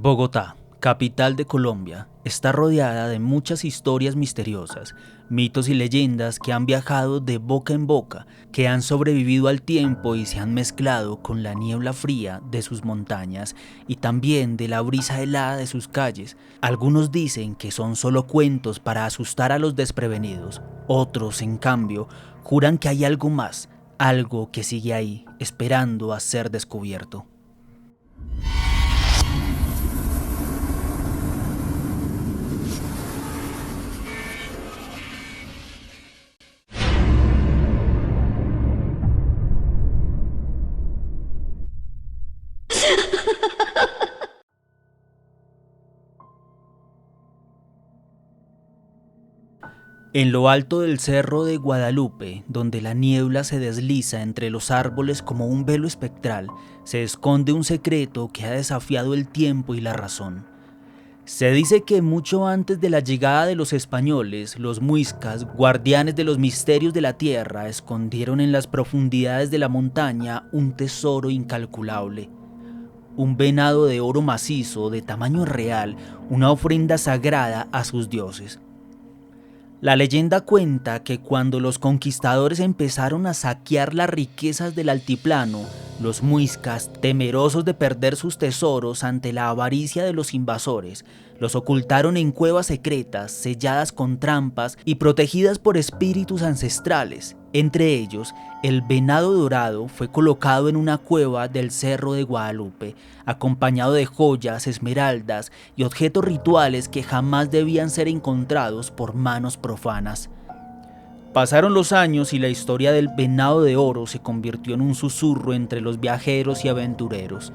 Bogotá, capital de Colombia, está rodeada de muchas historias misteriosas, mitos y leyendas que han viajado de boca en boca, que han sobrevivido al tiempo y se han mezclado con la niebla fría de sus montañas y también de la brisa helada de sus calles. Algunos dicen que son solo cuentos para asustar a los desprevenidos, otros, en cambio, juran que hay algo más, algo que sigue ahí, esperando a ser descubierto. En lo alto del cerro de Guadalupe, donde la niebla se desliza entre los árboles como un velo espectral, se esconde un secreto que ha desafiado el tiempo y la razón. Se dice que mucho antes de la llegada de los españoles, los muiscas, guardianes de los misterios de la tierra, escondieron en las profundidades de la montaña un tesoro incalculable. Un venado de oro macizo de tamaño real, una ofrenda sagrada a sus dioses. La leyenda cuenta que cuando los conquistadores empezaron a saquear las riquezas del altiplano, los muiscas, temerosos de perder sus tesoros ante la avaricia de los invasores, los ocultaron en cuevas secretas, selladas con trampas y protegidas por espíritus ancestrales. Entre ellos, el venado dorado fue colocado en una cueva del Cerro de Guadalupe, acompañado de joyas, esmeraldas y objetos rituales que jamás debían ser encontrados por manos profanas. Pasaron los años y la historia del venado de oro se convirtió en un susurro entre los viajeros y aventureros.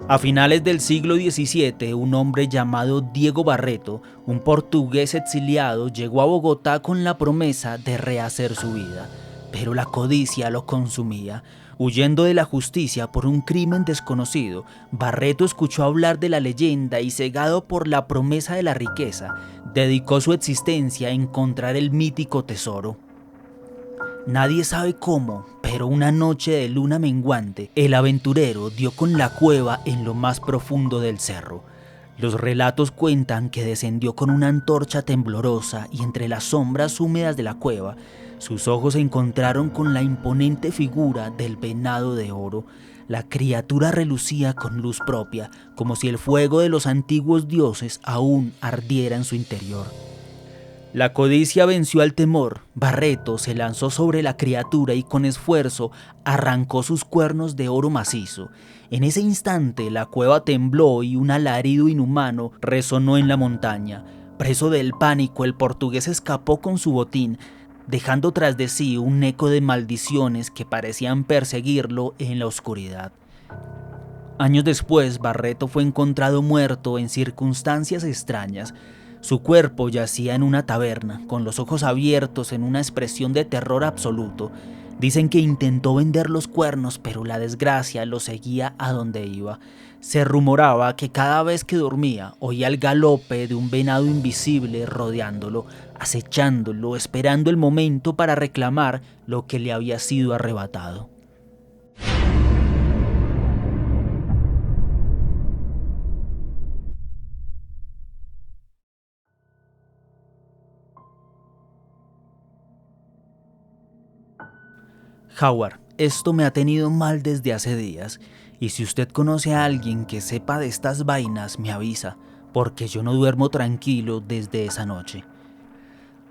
A finales del siglo XVII, un hombre llamado Diego Barreto, un portugués exiliado, llegó a Bogotá con la promesa de rehacer su vida, pero la codicia lo consumía. Huyendo de la justicia por un crimen desconocido, Barreto escuchó hablar de la leyenda y, cegado por la promesa de la riqueza, dedicó su existencia a encontrar el mítico tesoro. Nadie sabe cómo, pero una noche de luna menguante, el aventurero dio con la cueva en lo más profundo del cerro. Los relatos cuentan que descendió con una antorcha temblorosa y entre las sombras húmedas de la cueva, sus ojos se encontraron con la imponente figura del venado de oro. La criatura relucía con luz propia, como si el fuego de los antiguos dioses aún ardiera en su interior. La codicia venció al temor. Barreto se lanzó sobre la criatura y con esfuerzo arrancó sus cuernos de oro macizo. En ese instante la cueva tembló y un alarido inhumano resonó en la montaña. Preso del pánico, el portugués escapó con su botín, dejando tras de sí un eco de maldiciones que parecían perseguirlo en la oscuridad. Años después, Barreto fue encontrado muerto en circunstancias extrañas. Su cuerpo yacía en una taberna, con los ojos abiertos en una expresión de terror absoluto. Dicen que intentó vender los cuernos, pero la desgracia lo seguía a donde iba. Se rumoraba que cada vez que dormía oía el galope de un venado invisible rodeándolo, acechándolo, esperando el momento para reclamar lo que le había sido arrebatado. Howard, esto me ha tenido mal desde hace días, y si usted conoce a alguien que sepa de estas vainas, me avisa, porque yo no duermo tranquilo desde esa noche.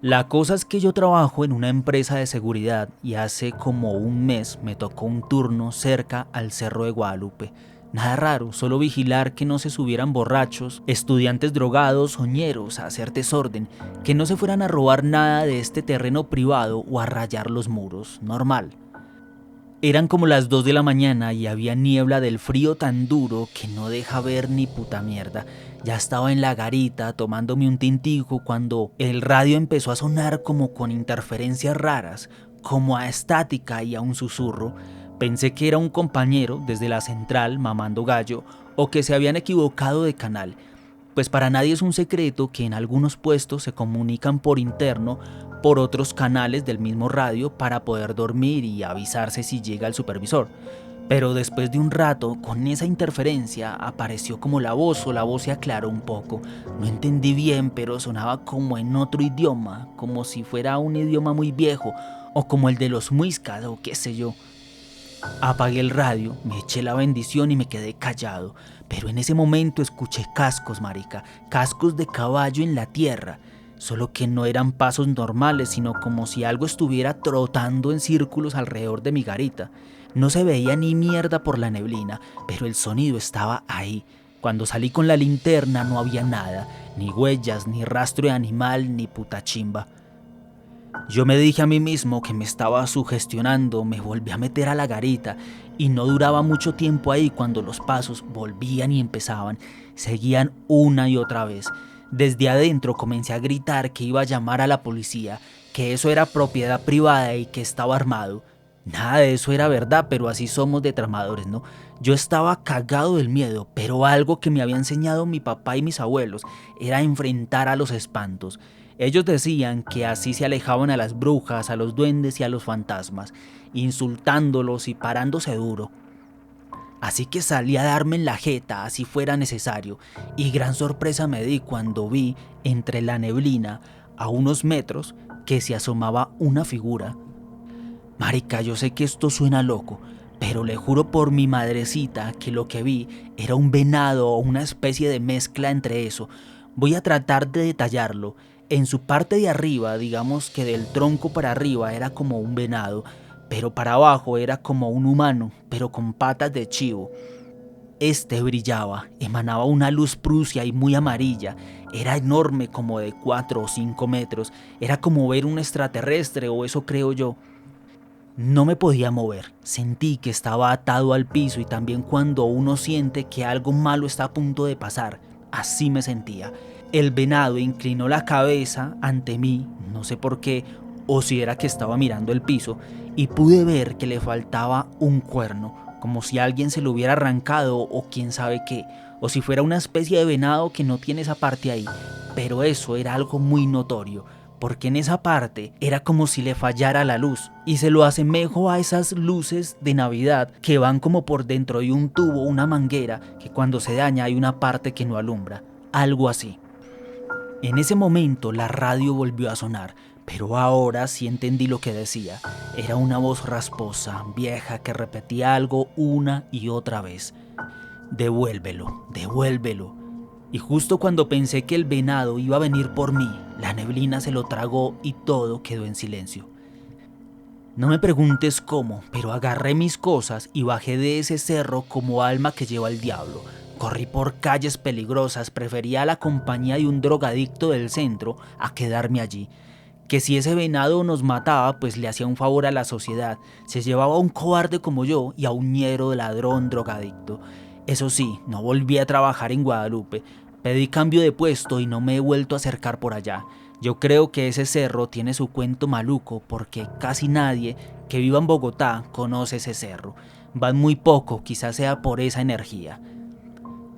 La cosa es que yo trabajo en una empresa de seguridad y hace como un mes me tocó un turno cerca al Cerro de Guadalupe. Nada raro, solo vigilar que no se subieran borrachos, estudiantes drogados o ñeros a hacer desorden, que no se fueran a robar nada de este terreno privado o a rayar los muros, normal. Eran como las 2 de la mañana y había niebla del frío tan duro que no deja ver ni puta mierda. Ya estaba en la garita tomándome un tintico cuando el radio empezó a sonar como con interferencias raras, como a estática y a un susurro. Pensé que era un compañero desde la central mamando gallo o que se habían equivocado de canal, pues para nadie es un secreto que en algunos puestos se comunican por interno por otros canales del mismo radio para poder dormir y avisarse si llega el supervisor. Pero después de un rato, con esa interferencia, apareció como la voz, o la voz se aclaró un poco. No entendí bien, pero sonaba como en otro idioma, como si fuera un idioma muy viejo, o como el de los muiscas, o qué sé yo. Apagué el radio, me eché la bendición y me quedé callado. Pero en ese momento escuché cascos, marica, cascos de caballo en la tierra. Solo que no eran pasos normales, sino como si algo estuviera trotando en círculos alrededor de mi garita. No se veía ni mierda por la neblina, pero el sonido estaba ahí. Cuando salí con la linterna no había nada, ni huellas, ni rastro de animal, ni puta chimba. Yo me dije a mí mismo que me estaba sugestionando, me volví a meter a la garita y no duraba mucho tiempo ahí cuando los pasos volvían y empezaban, seguían una y otra vez. Desde adentro comencé a gritar que iba a llamar a la policía, que eso era propiedad privada y que estaba armado. Nada de eso era verdad, pero así somos de tramadores, ¿no? Yo estaba cagado del miedo, pero algo que me había enseñado mi papá y mis abuelos era enfrentar a los espantos. Ellos decían que así se alejaban a las brujas, a los duendes y a los fantasmas, insultándolos y parándose duro. Así que salí a darme en la jeta, así fuera necesario, y gran sorpresa me di cuando vi, entre la neblina, a unos metros, que se asomaba una figura. Marica, yo sé que esto suena loco, pero le juro por mi madrecita que lo que vi era un venado o una especie de mezcla entre eso. Voy a tratar de detallarlo. En su parte de arriba, digamos que del tronco para arriba era como un venado, pero para abajo era como un humano, pero con patas de chivo. Este brillaba, emanaba una luz prusia y muy amarilla, era enorme como de 4 o 5 metros, era como ver un extraterrestre o eso creo yo. No me podía mover, sentí que estaba atado al piso y también cuando uno siente que algo malo está a punto de pasar, así me sentía. El venado inclinó la cabeza ante mí, no sé por qué, o si era que estaba mirando el piso, y pude ver que le faltaba un cuerno, como si alguien se lo hubiera arrancado o quién sabe qué, o si fuera una especie de venado que no tiene esa parte ahí, pero eso era algo muy notorio, porque en esa parte era como si le fallara la luz, y se lo asemejo a esas luces de Navidad que van como por dentro de un tubo, una manguera, que cuando se daña hay una parte que no alumbra, algo así. En ese momento la radio volvió a sonar, pero ahora sí entendí lo que decía. Era una voz rasposa, vieja, que repetía algo una y otra vez. Devuélvelo, devuélvelo. Y justo cuando pensé que el venado iba a venir por mí, la neblina se lo tragó y todo quedó en silencio. No me preguntes cómo, pero agarré mis cosas y bajé de ese cerro como alma que lleva el diablo. Corrí por calles peligrosas, prefería la compañía de un drogadicto del centro a quedarme allí. Que si ese venado nos mataba, pues le hacía un favor a la sociedad. Se llevaba a un cobarde como yo y a un ñero ladrón drogadicto. Eso sí, no volví a trabajar en Guadalupe. Pedí cambio de puesto y no me he vuelto a acercar por allá. Yo creo que ese cerro tiene su cuento maluco porque casi nadie que viva en Bogotá conoce ese cerro. Van muy poco, quizás sea por esa energía.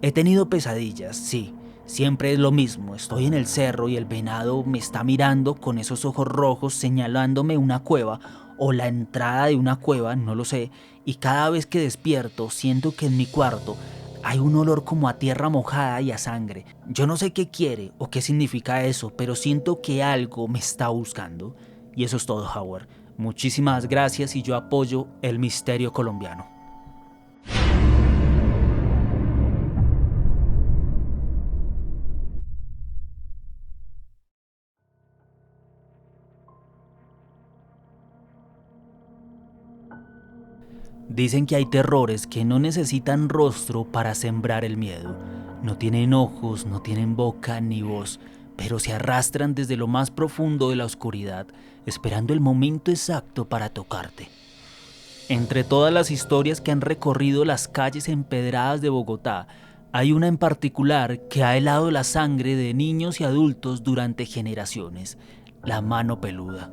He tenido pesadillas, sí. Siempre es lo mismo, estoy en el cerro y el venado me está mirando con esos ojos rojos señalándome una cueva o la entrada de una cueva, no lo sé, y cada vez que despierto siento que en mi cuarto hay un olor como a tierra mojada y a sangre. Yo no sé qué quiere o qué significa eso, pero siento que algo me está buscando. Y eso es todo, Howard. Muchísimas gracias y yo apoyo el misterio colombiano. Dicen que hay terrores que no necesitan rostro para sembrar el miedo. No tienen ojos, no tienen boca ni voz, pero se arrastran desde lo más profundo de la oscuridad, esperando el momento exacto para tocarte. Entre todas las historias que han recorrido las calles empedradas de Bogotá, hay una en particular que ha helado la sangre de niños y adultos durante generaciones: la mano peluda.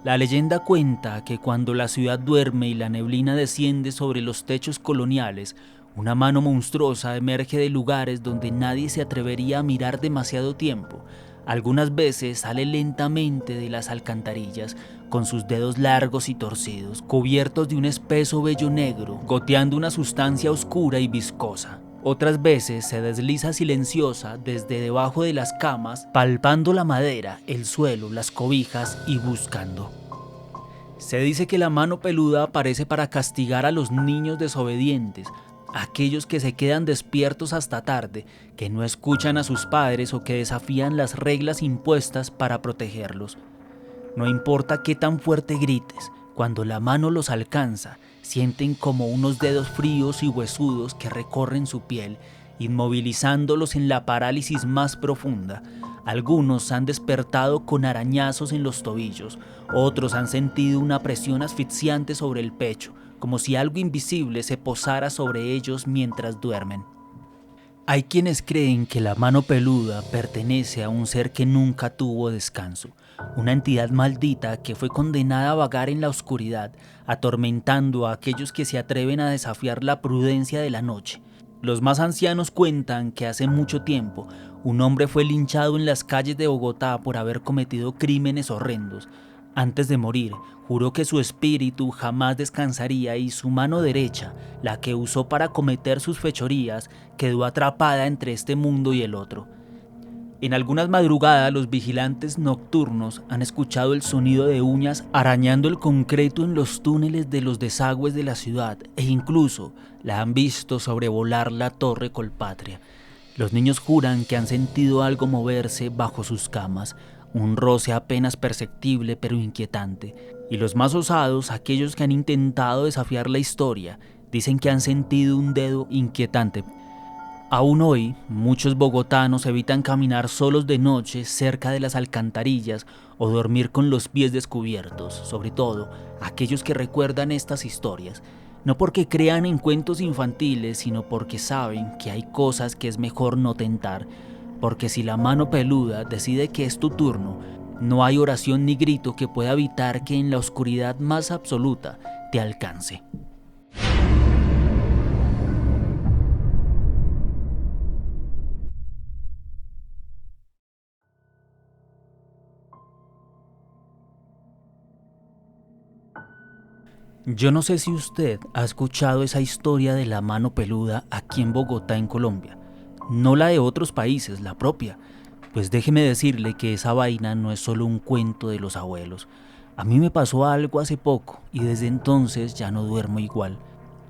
La leyenda cuenta que cuando la ciudad duerme y la neblina desciende sobre los techos coloniales, una mano monstruosa emerge de lugares donde nadie se atrevería a mirar demasiado tiempo. Algunas veces sale lentamente de las alcantarillas, con sus dedos largos y torcidos, cubiertos de un espeso vello negro, goteando una sustancia oscura y viscosa. Otras veces se desliza silenciosa desde debajo de las camas, palpando la madera, el suelo, las cobijas y buscando. Se dice que la mano peluda aparece para castigar a los niños desobedientes, aquellos que se quedan despiertos hasta tarde, que no escuchan a sus padres o que desafían las reglas impuestas para protegerlos. No importa qué tan fuerte grites, cuando la mano los alcanza, sienten como unos dedos fríos y huesudos que recorren su piel, inmovilizándolos en la parálisis más profunda. Algunos han despertado con arañazos en los tobillos, otros han sentido una presión asfixiante sobre el pecho, como si algo invisible se posara sobre ellos mientras duermen. Hay quienes creen que la mano peluda pertenece a un ser que nunca tuvo descanso, una entidad maldita que fue condenada a vagar en la oscuridad, atormentando a aquellos que se atreven a desafiar la prudencia de la noche. Los más ancianos cuentan que hace mucho tiempo un hombre fue linchado en las calles de Bogotá por haber cometido crímenes horrendos. Antes de morir, juró que su espíritu jamás descansaría y su mano derecha, la que usó para cometer sus fechorías, quedó atrapada entre este mundo y el otro. En algunas madrugadas los vigilantes nocturnos han escuchado el sonido de uñas arañando el concreto en los túneles de los desagües de la ciudad e incluso la han visto sobrevolar la Torre Colpatria. Los niños juran que han sentido algo moverse bajo sus camas, un roce apenas perceptible pero inquietante, y los más osados, aquellos que han intentado desafiar la historia, dicen que han sentido un dedo inquietante. Aún hoy, muchos bogotanos evitan caminar solos de noche cerca de las alcantarillas o dormir con los pies descubiertos, sobre todo aquellos que recuerdan estas historias, no porque crean en cuentos infantiles, sino porque saben que hay cosas que es mejor no tentar, porque si la mano peluda decide que es tu turno, no hay oración ni grito que pueda evitar que en la oscuridad más absoluta te alcance. Yo no sé si usted ha escuchado esa historia de la mano peluda aquí en Bogotá, en Colombia. No la de otros países, la propia. Pues déjeme decirle que esa vaina no es solo un cuento de los abuelos. A mí me pasó algo hace poco y desde entonces ya no duermo igual.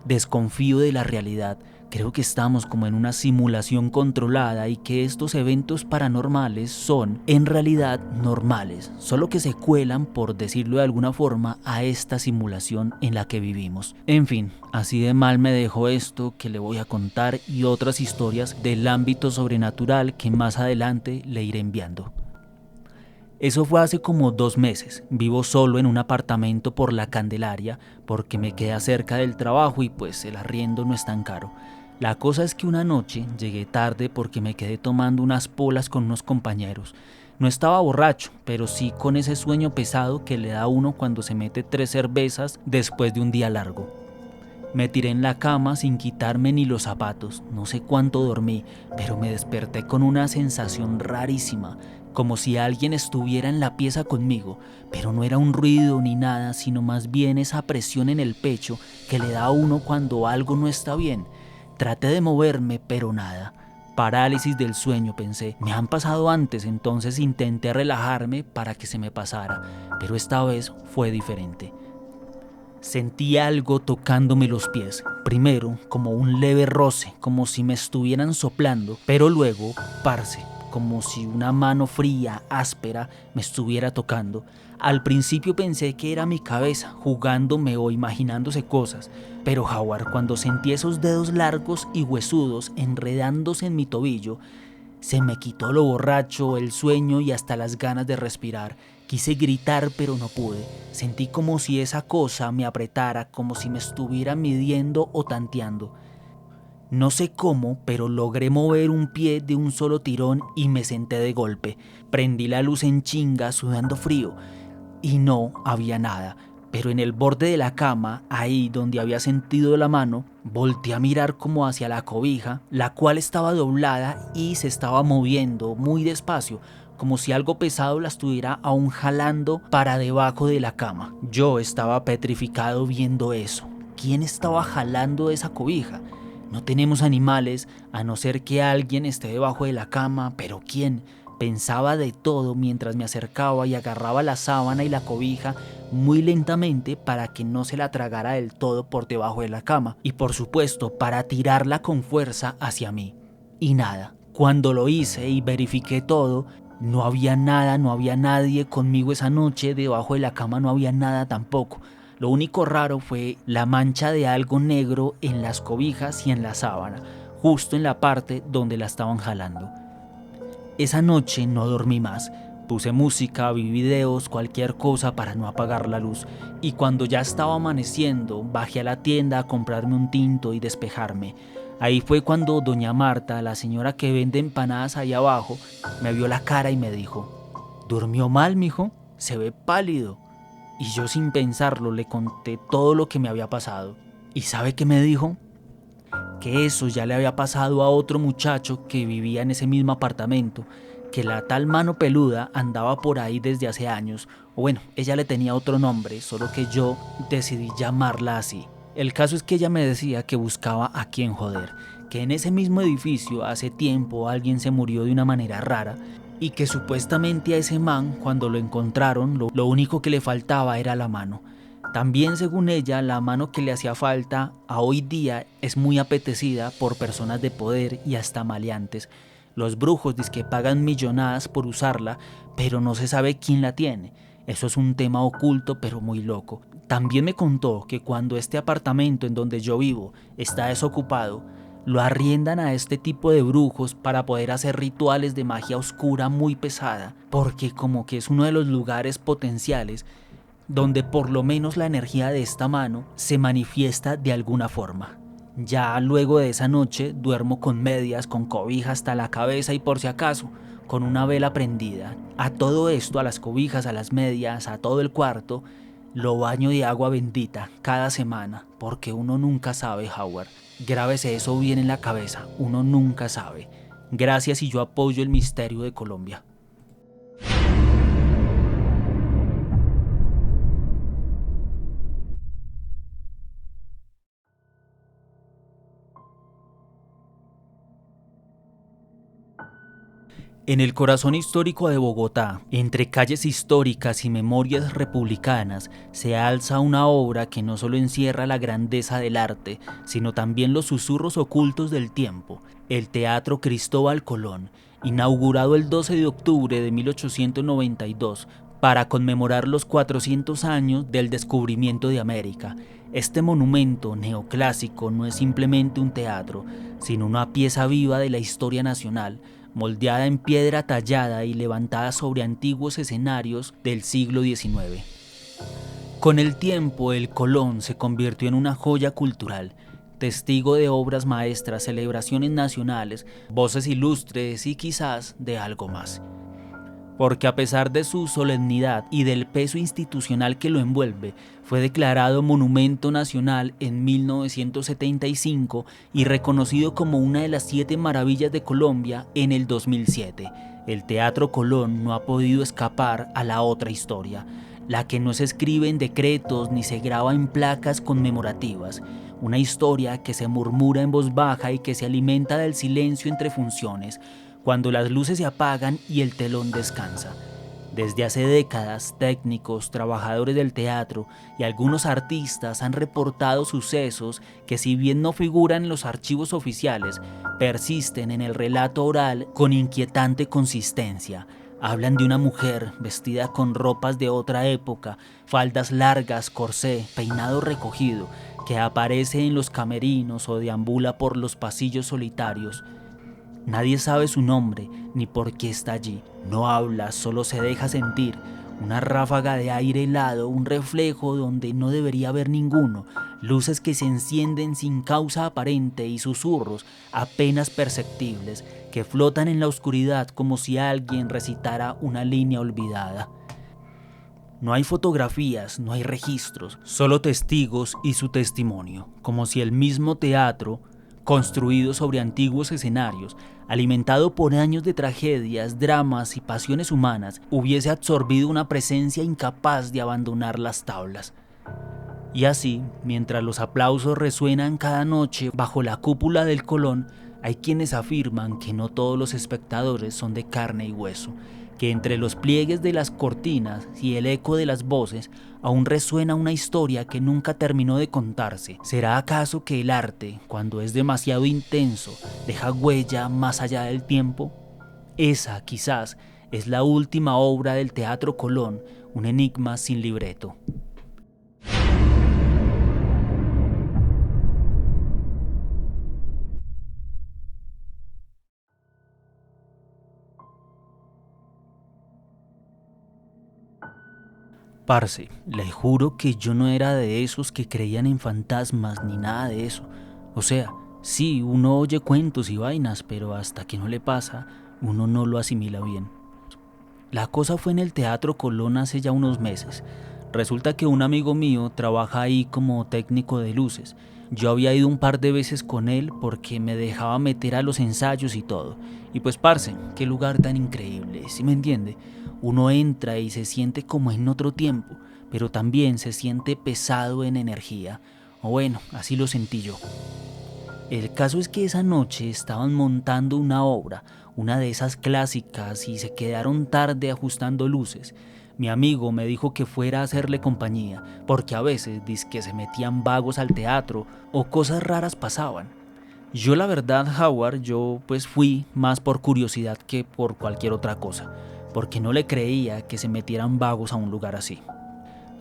Desconfío de la realidad. Creo que estamos como en una simulación controlada y que estos eventos paranormales son, en realidad, normales, solo que se cuelan, por decirlo de alguna forma, a esta simulación en la que vivimos. En fin, así de mal me dejó esto que le voy a contar y otras historias del ámbito sobrenatural que más adelante le iré enviando. Eso fue hace como 2 meses. Vivo solo en un apartamento por La Candelaria porque me queda cerca del trabajo y pues el arriendo no es tan caro. La cosa es que una noche llegué tarde porque me quedé tomando unas polas con unos compañeros. No estaba borracho, pero sí con ese sueño pesado que le da a uno cuando se mete 3 cervezas después de un día largo. Me tiré en la cama sin quitarme ni los zapatos. No sé cuánto dormí, pero me desperté con una sensación rarísima, como si alguien estuviera en la pieza conmigo, pero no era un ruido ni nada, sino más bien esa presión en el pecho que le da a uno cuando algo no está bien. Traté de moverme, pero nada. Parálisis del sueño, pensé. Me han pasado antes, entonces intenté relajarme para que se me pasara, pero esta vez fue diferente. Sentí algo tocándome los pies, primero como un leve roce, como si me estuvieran soplando, pero luego, parce, como si una mano fría, áspera, me estuviera tocando. Al principio pensé que era mi cabeza, jugándome o imaginándose cosas, pero jaguar, cuando sentí esos dedos largos y huesudos enredándose en mi tobillo, se me quitó lo borracho, el sueño y hasta las ganas de respirar. Quise gritar, pero no pude. Sentí como si esa cosa me apretara, como si me estuviera midiendo o tanteando. No sé cómo, pero logré mover un pie de un solo tirón y me senté de golpe. Prendí la luz en chinga, sudando frío, y no había nada. Pero en el borde de la cama, ahí donde había sentido la mano, volteé a mirar como hacia la cobija, la cual estaba doblada y se estaba moviendo muy despacio, como si algo pesado la estuviera aún jalando para debajo de la cama. Yo estaba petrificado viendo eso. ¿Quién estaba jalando esa cobija? No tenemos animales, a no ser que alguien esté debajo de la cama, pero ¿quién? Pensaba de todo mientras me acercaba y agarraba la sábana y la cobija muy lentamente para que no se la tragara del todo por debajo de la cama y por supuesto para tirarla con fuerza hacia mí. Y nada, cuando lo hice y verifiqué todo, no había nada, no había nadie conmigo esa noche, debajo de la cama no había nada tampoco. Lo único raro fue la mancha de algo negro en las cobijas y en la sábana, justo en la parte donde la estaban jalando. Esa noche no dormí más. Puse música, vi videos, cualquier cosa para no apagar la luz. Y cuando ya estaba amaneciendo, bajé a la tienda a comprarme un tinto y despejarme. Ahí fue cuando doña Marta, la señora que vende empanadas ahí abajo, me vio la cara y me dijo: ¿durmió mal, mijo? Se ve pálido. Y yo sin pensarlo le conté todo lo que me había pasado. ¿Y sabe qué me dijo? Que eso ya le había pasado a otro muchacho que vivía en ese mismo apartamento, que la tal Mano Peluda andaba por ahí desde hace años, o bueno, ella le tenía otro nombre, solo que yo decidí llamarla así. El caso es que ella me decía que buscaba a quien joder, que en ese mismo edificio hace tiempo alguien se murió de una manera rara y que supuestamente a ese man, cuando lo encontraron, lo único que le faltaba era la mano. También, según ella, la mano que le hacía falta a hoy día es muy apetecida por personas de poder y hasta maleantes. Los brujos dizque pagan millonadas por usarla, pero no se sabe quién la tiene. Eso es un tema oculto pero muy loco. También me contó que cuando este apartamento en donde yo vivo está desocupado, lo arriendan a este tipo de brujos para poder hacer rituales de magia oscura muy pesada, porque como que es uno de los lugares potenciales donde por lo menos la energía de esta mano se manifiesta de alguna forma. Ya luego de esa noche duermo con medias, con cobija hasta la cabeza y por si acaso, con una vela prendida. A todo esto, a las cobijas, a las medias, a todo el cuarto, lo baño de agua bendita cada semana, porque uno nunca sabe, Howard. Grábese eso bien en la cabeza, uno nunca sabe. Gracias y yo apoyo el misterio de Colombia. En el corazón histórico de Bogotá, entre calles históricas y memorias republicanas, se alza una obra que no solo encierra la grandeza del arte, sino también los susurros ocultos del tiempo, el Teatro Cristóbal Colón, inaugurado el 12 de octubre de 1892 para conmemorar los 400 años del descubrimiento de América. Este monumento neoclásico no es simplemente un teatro, sino una pieza viva de la historia nacional, moldeada en piedra tallada y levantada sobre antiguos escenarios del siglo XIX. Con el tiempo, el Colón se convirtió en una joya cultural, testigo de obras maestras, celebraciones nacionales, voces ilustres y quizás de algo más. Porque a pesar de su solemnidad y del peso institucional que lo envuelve, fue declarado Monumento Nacional en 1975 y reconocido como una de las 7 maravillas de Colombia en el 2007. El Teatro Colón no ha podido escapar a la otra historia, la que no se escribe en decretos ni se graba en placas conmemorativas, una historia que se murmura en voz baja y que se alimenta del silencio entre funciones, cuando las luces se apagan y el telón descansa. Desde hace décadas, técnicos, trabajadores del teatro y algunos artistas han reportado sucesos que, si bien no figuran en los archivos oficiales, persisten en el relato oral con inquietante consistencia. Hablan de una mujer vestida con ropas de otra época, faldas largas, corsé, peinado recogido, que aparece en los camerinos o deambula por los pasillos solitarios. Nadie sabe su nombre ni por qué está allí. No habla, solo se deja sentir. Una ráfaga de aire helado, un reflejo donde no debería haber ninguno, luces que se encienden sin causa aparente y susurros apenas perceptibles que flotan en la oscuridad como si alguien recitara una línea olvidada. No hay fotografías, no hay registros, solo testigos y su testimonio, como si el mismo teatro construido sobre antiguos escenarios, alimentado por años de tragedias, dramas y pasiones humanas, hubiese absorbido una presencia incapaz de abandonar las tablas. Y así, mientras los aplausos resuenan cada noche bajo la cúpula del Colón, hay quienes afirman que no todos los espectadores son de carne y hueso, que entre los pliegues de las cortinas y el eco de las voces aún resuena una historia que nunca terminó de contarse. ¿Será acaso que el arte, cuando es demasiado intenso, deja huella más allá del tiempo? Esa, quizás, es la última obra del Teatro Colón, un enigma sin libreto. Parce, le juro que yo no era de esos que creían en fantasmas ni nada de eso. O sea, sí, uno oye cuentos y vainas, pero hasta que no le pasa, uno no lo asimila bien. La cosa fue en el Teatro Colón hace ya unos meses. Resulta que un amigo mío trabaja ahí como técnico de luces. Yo había ido un par de veces con él porque me dejaba meter a los ensayos y todo. Y pues parce, qué lugar tan increíble, ¿sí me entiende? Uno entra y se siente como en otro tiempo, pero también se siente pesado en energía. O bueno, así lo sentí yo. El caso es que esa noche estaban montando una obra, una de esas clásicas, y se quedaron tarde ajustando luces. Mi amigo me dijo que fuera a hacerle compañía, porque a veces dizque se metían vagos al teatro o cosas raras pasaban. Yo la verdad, Howard, yo pues fui más por curiosidad que por cualquier otra cosa, porque no le creía que se metieran vagos a un lugar así.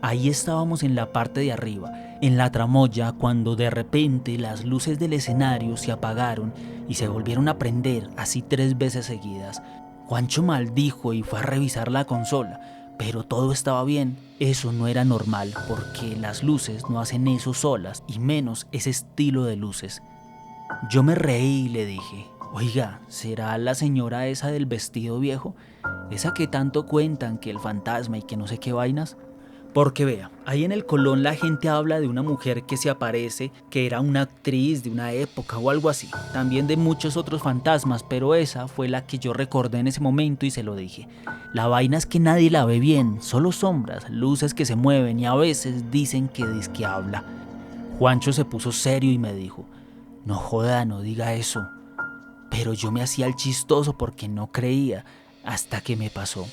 Ahí estábamos en la parte de arriba, en la tramoya, cuando de repente las luces del escenario se apagaron y se volvieron a prender así 3 veces seguidas. Juancho maldijo y fue a revisar la consola, pero todo estaba bien. Eso no era normal, porque las luces no hacen eso solas, y menos ese estilo de luces. Yo me reí y le dije: oiga, ¿será la señora esa del vestido viejo? Esa que tanto cuentan, que el fantasma y que no sé qué vainas. Porque vea, ahí en el Colón la gente habla de una mujer que se aparece, que era una actriz de una época o algo así. También de muchos otros fantasmas, pero esa fue la que yo recordé en ese momento y se lo dije. La vaina es que nadie la ve bien, solo sombras, luces que se mueven y a veces dicen que dizque habla. Juancho se puso serio y me dijo: no joda, no diga eso. Pero yo me hacía el chistoso porque no creía, hasta que me pasó.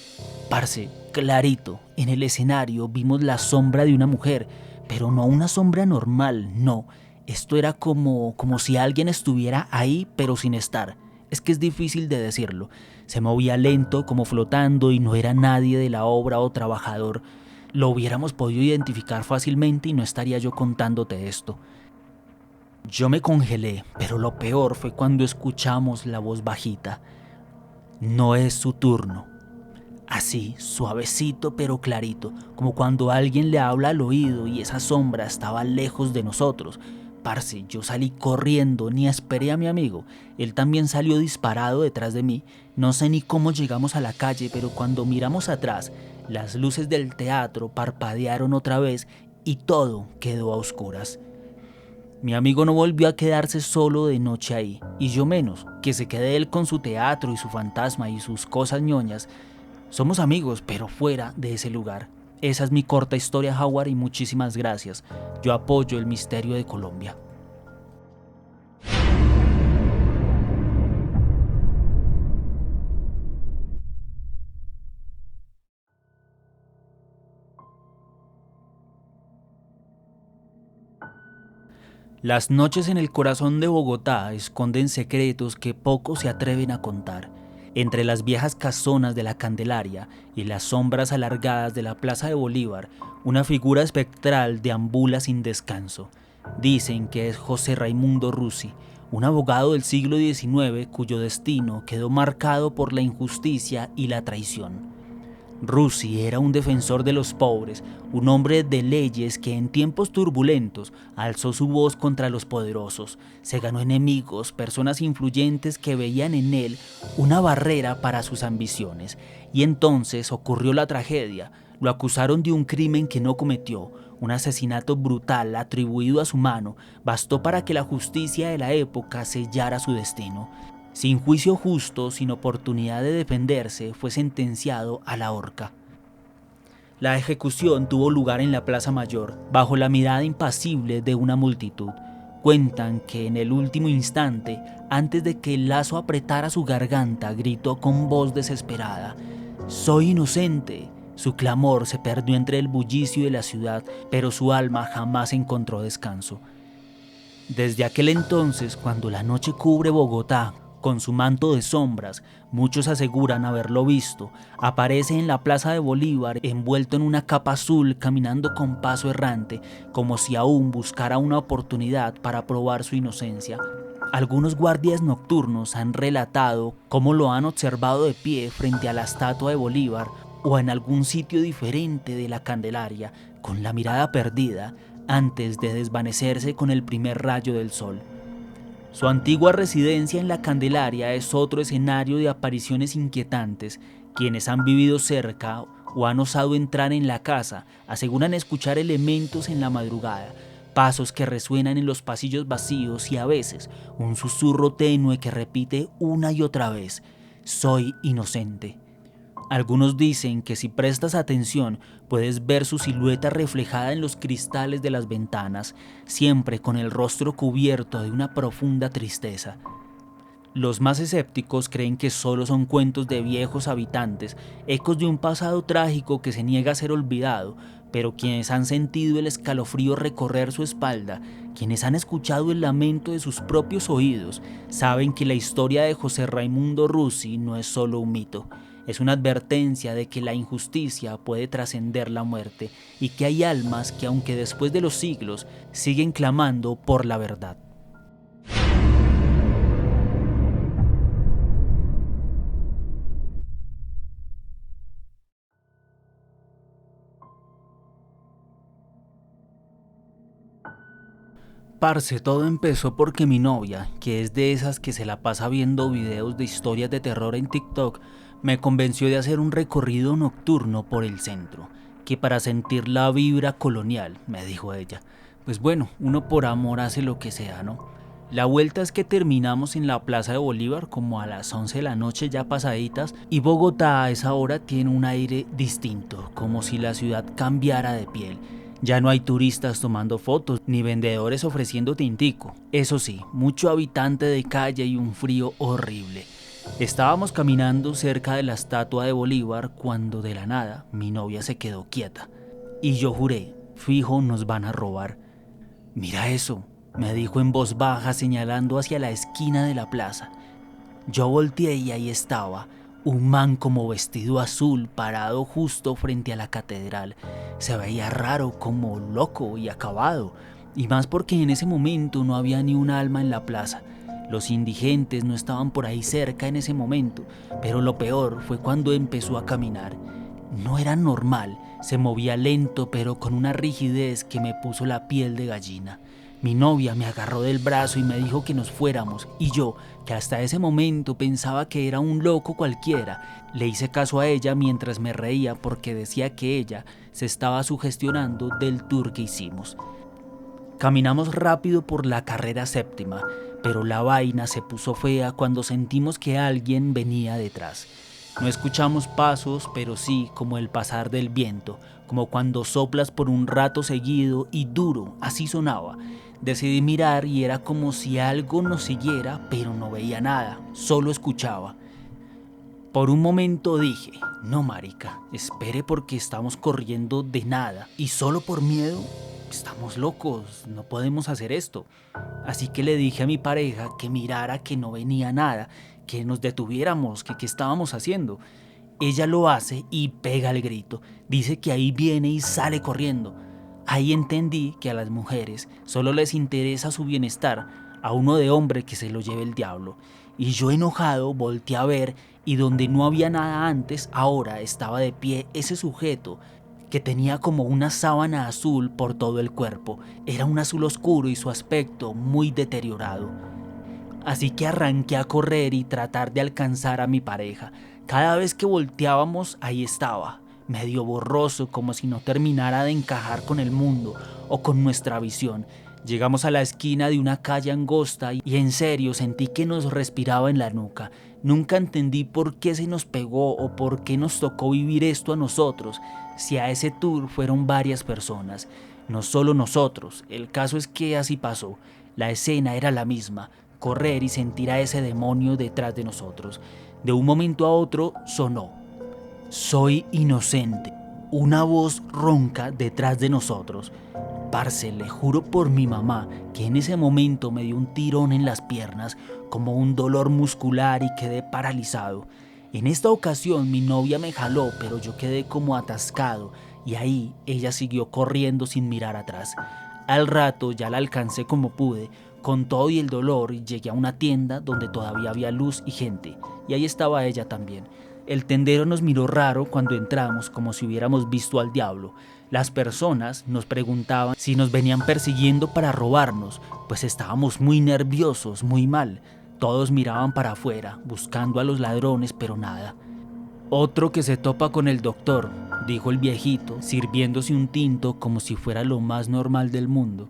Parce, clarito, en el escenario vimos la sombra de una mujer, pero no una sombra normal, no. Esto era como si alguien estuviera ahí, pero sin estar. Es que es difícil de decirlo. Se movía lento, como flotando, y no era nadie de la obra o trabajador. Lo hubiéramos podido identificar fácilmente y no estaría yo contándote esto. Yo me congelé, pero lo peor fue cuando escuchamos la voz bajita. No es su turno. Así, suavecito pero clarito, como cuando alguien le habla al oído y esa sombra estaba lejos de nosotros. Parce, yo salí corriendo, ni esperé a mi amigo. Él también salió disparado detrás de mí. No sé ni cómo llegamos a la calle, pero cuando miramos atrás, las luces del teatro parpadearon otra vez y todo quedó a oscuras. Mi amigo no volvió a quedarse solo de noche ahí, y yo menos, que se quede él con su teatro y su fantasma y sus cosas ñoñas. Somos amigos, pero fuera de ese lugar. Esa es mi corta historia, Howard, y muchísimas gracias. Yo apoyo el misterio de Colombia. Las noches en el corazón de Bogotá esconden secretos que pocos se atreven a contar. Entre las viejas casonas de la Candelaria y las sombras alargadas de la Plaza de Bolívar, una figura espectral deambula sin descanso. Dicen que es José Raimundo Russi, un abogado del siglo XIX cuyo destino quedó marcado por la injusticia y la traición. Russi era un defensor de los pobres, un hombre de leyes que en tiempos turbulentos alzó su voz contra los poderosos, se ganó enemigos, personas influyentes que veían en él una barrera para sus ambiciones. Y entonces ocurrió la tragedia, lo acusaron de un crimen que no cometió, Un asesinato brutal atribuido a su mano bastó para que la justicia de la época sellara su destino. Sin juicio justo, sin oportunidad de defenderse, fue sentenciado a la horca. La ejecución tuvo lugar en la Plaza Mayor, bajo la mirada impasible de una multitud. Cuentan que en el último instante, antes de que el lazo apretara su garganta, gritó con voz desesperada: «¡Soy inocente!». Su clamor se perdió entre el bullicio de la ciudad, pero su alma jamás encontró descanso. Desde aquel entonces, cuando la noche cubre Bogotá con su manto de sombras, muchos aseguran haberlo visto. Aparece en la Plaza de Bolívar envuelto en una capa azul, caminando con paso errante, como si aún buscara una oportunidad para probar su inocencia. Algunos guardias nocturnos han relatado cómo lo han observado de pie frente a la estatua de Bolívar o en algún sitio diferente de la Candelaria, con la mirada perdida, antes de desvanecerse con el primer rayo del sol. Su antigua residencia en la Candelaria es otro escenario de apariciones inquietantes. Quienes han vivido cerca o han osado entrar en la casa aseguran escuchar elementos en la madrugada, pasos que resuenan en los pasillos vacíos y a veces un susurro tenue que repite una y otra vez: «Soy inocente». Algunos dicen que si prestas atención puedes ver su silueta reflejada en los cristales de las ventanas, siempre con el rostro cubierto de una profunda tristeza. Los más escépticos creen que solo son cuentos de viejos habitantes, ecos de un pasado trágico que se niega a ser olvidado, pero quienes han sentido el escalofrío recorrer su espalda, quienes han escuchado el lamento de sus propios oídos, saben que la historia de José Raimundo Ruzzi no es solo un mito. Es una advertencia de que la injusticia puede trascender la muerte y que hay almas que, aunque después de los siglos, siguen clamando por la verdad. Parce, todo empezó porque mi novia, que es de esas que se la pasa viendo videos de historias de terror en TikTok, me convenció de hacer un recorrido nocturno por el centro, que para sentir la vibra colonial, me dijo ella. Pues bueno, uno por amor hace lo que sea, ¿no? La vuelta es que terminamos en la Plaza de Bolívar como a las 11 de la noche ya pasaditas, y Bogotá a esa hora tiene un aire distinto, como si la ciudad cambiara de piel. Ya no hay turistas tomando fotos, ni vendedores ofreciendo tintico. Eso sí, mucho habitante de calle y un frío horrible. Estábamos caminando cerca de la estatua de Bolívar cuando de la nada mi novia se quedó quieta. Y yo juré, fijo nos van a robar. «Mira eso», me dijo en voz baja señalando hacia la esquina de la plaza. Yo volteé y ahí estaba, un man como vestido azul parado justo frente a la catedral. Se veía raro, como loco y acabado, y más porque en ese momento no había ni un alma en la plaza. Los indigentes no estaban por ahí cerca en ese momento, pero lo peor fue cuando empezó a caminar. No era normal, se movía lento pero con una rigidez que me puso la piel de gallina. Mi novia me agarró del brazo y me dijo que nos fuéramos, y yo, que hasta ese momento pensaba que era un loco cualquiera, le hice caso a ella mientras me reía porque decía que ella se estaba sugestionando del tour que hicimos. Caminamos rápido por la carrera séptima, pero la vaina se puso fea cuando sentimos que alguien venía detrás. No escuchamos pasos, pero sí como el pasar del viento, como cuando soplas por un rato seguido y duro, así sonaba. Decidí mirar y era como si algo nos siguiera, pero no veía nada, solo escuchaba. Por un momento dije, no marica, espere porque estamos corriendo de nada y solo por miedo. Estamos locos, no podemos hacer esto. Así que le dije a mi pareja que mirara que no venía nada, que nos detuviéramos, que qué estábamos haciendo. Ella lo hace y pega el grito, dice que ahí viene y sale corriendo. Ahí entendí que a las mujeres solo les interesa su bienestar, a uno de hombre que se lo lleve el diablo. Y yo enojado volteé a ver y donde no había nada antes, ahora estaba de pie ese sujeto que tenía como una sábana azul por todo el cuerpo. Era un azul oscuro y su aspecto muy deteriorado. Así que arranqué a correr y tratar de alcanzar a mi pareja. Cada vez que volteábamos, ahí estaba. medio borroso, como si no terminara de encajar con el mundo o con nuestra visión. Llegamos a la esquina de una calle angosta y en serio sentí que nos respiraba en la nuca. Nunca entendí por qué se nos pegó o por qué nos tocó vivir esto a nosotros, si a ese tour fueron varias personas, no solo nosotros. El caso es que así pasó. La escena era la misma, correr y sentir a ese demonio detrás de nosotros. De un momento a otro sonó: soy inocente. Una voz ronca detrás de nosotros. Parce, le juro por mi mamá que en ese momento me dio un tirón en las piernas, como un dolor muscular, y quedé paralizado. En esta ocasión mi novia me jaló, pero yo quedé como atascado y ahí ella siguió corriendo sin mirar atrás. Al rato ya la alcancé como pude, con todo y el dolor, y llegué a una tienda donde todavía había luz y gente, y ahí estaba ella también. El tendero nos miró raro cuando entramos, como si hubiéramos visto al diablo. Las personas nos preguntaban si nos venían persiguiendo para robarnos, pues estábamos muy nerviosos, muy mal. Todos miraban para afuera, buscando a los ladrones, pero nada. Otro que se topa con el doctor, dijo el viejito, sirviéndose un tinto como si fuera lo más normal del mundo.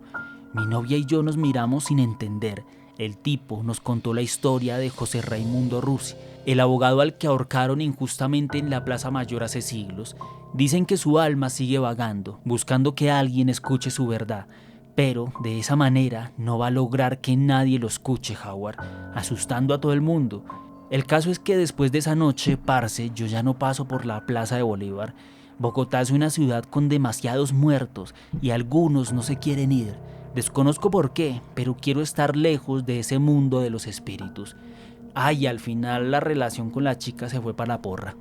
Mi novia y yo nos miramos sin entender. El tipo nos contó la historia de José Raimundo Rusi, el abogado al que ahorcaron injustamente en la Plaza Mayor hace siglos. Dicen que su alma sigue vagando, buscando que alguien escuche su verdad, pero de esa manera no va a lograr que nadie lo escuche, Howard, asustando a todo el mundo. El caso es que después de esa noche, parce, yo ya no paso por la Plaza de Bolívar. Bogotá es una ciudad con demasiados muertos y algunos no se quieren ir. Desconozco por qué, pero quiero estar lejos de ese mundo de los espíritus. Ay, al final la relación con la chica se fue para la porra.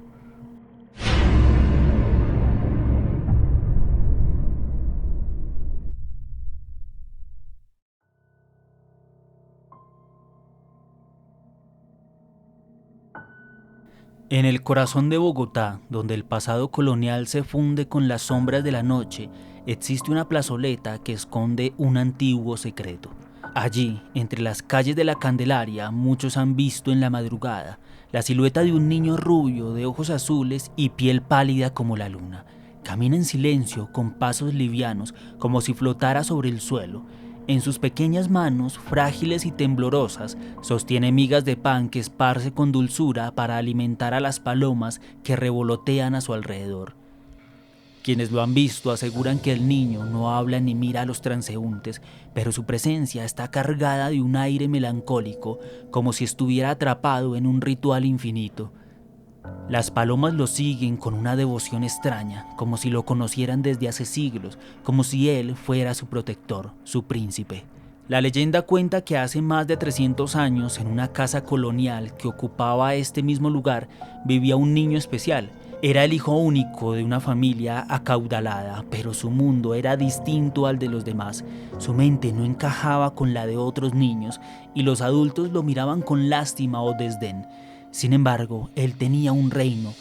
En el corazón de Bogotá, donde el pasado colonial se funde con las sombras de la noche, existe una plazoleta que esconde un antiguo secreto. Allí, entre las calles de la Candelaria, muchos han visto en la madrugada la silueta de un niño rubio de ojos azules y piel pálida como la luna. Camina en silencio, con pasos livianos, como si flotara sobre el suelo. En sus pequeñas manos, frágiles y temblorosas, sostiene migas de pan que esparce con dulzura para alimentar a las palomas que revolotean a su alrededor. Quienes lo han visto aseguran que el niño no habla ni mira a los transeúntes, pero su presencia está cargada de un aire melancólico, como si estuviera atrapado en un ritual infinito. Las palomas lo siguen con una devoción extraña, como si lo conocieran desde hace siglos, como si él fuera su protector, su príncipe. La leyenda cuenta que hace más de 300 años, en una casa colonial que ocupaba este mismo lugar, vivía un niño especial. Era el hijo único de una familia acaudalada, pero su mundo era distinto al de los demás. Su mente no encajaba con la de otros niños y los adultos lo miraban con lástima o desdén. Sin embargo, él tenía un reino,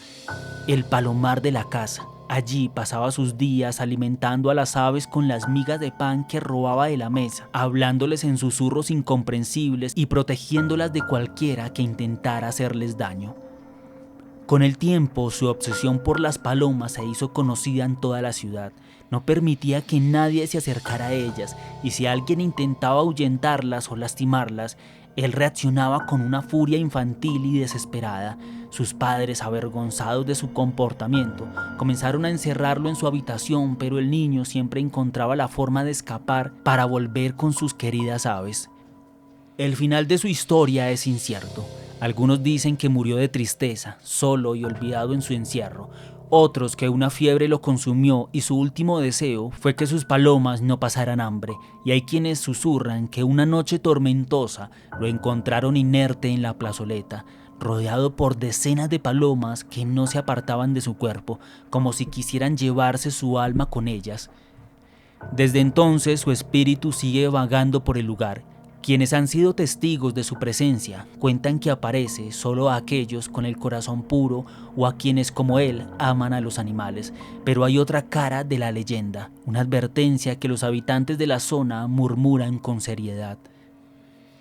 el palomar de la casa. Allí pasaba sus días alimentando a las aves con las migas de pan que robaba de la mesa, hablándoles en susurros incomprensibles y protegiéndolas de cualquiera que intentara hacerles daño. Con el tiempo, su obsesión por las palomas se hizo conocida en toda la ciudad. No permitía que nadie se acercara a ellas, y si alguien intentaba ahuyentarlas o lastimarlas, él reaccionaba con una furia infantil y desesperada. Sus padres, avergonzados de su comportamiento, comenzaron a encerrarlo en su habitación, pero el niño siempre encontraba la forma de escapar para volver con sus queridas aves. El final de su historia es incierto. Algunos dicen que murió de tristeza, solo y olvidado en su encierro. Otros que una fiebre lo consumió y su último deseo fue que sus palomas no pasaran hambre. Y hay quienes susurran que una noche tormentosa lo encontraron inerte en la plazoleta, rodeado por decenas de palomas que no se apartaban de su cuerpo, como si quisieran llevarse su alma con ellas. Desde entonces su espíritu sigue vagando por el lugar. Quienes han sido testigos de su presencia cuentan que aparece solo a aquellos con el corazón puro o a quienes como él aman a los animales, pero hay otra cara de la leyenda, una advertencia que los habitantes de la zona murmuran con seriedad.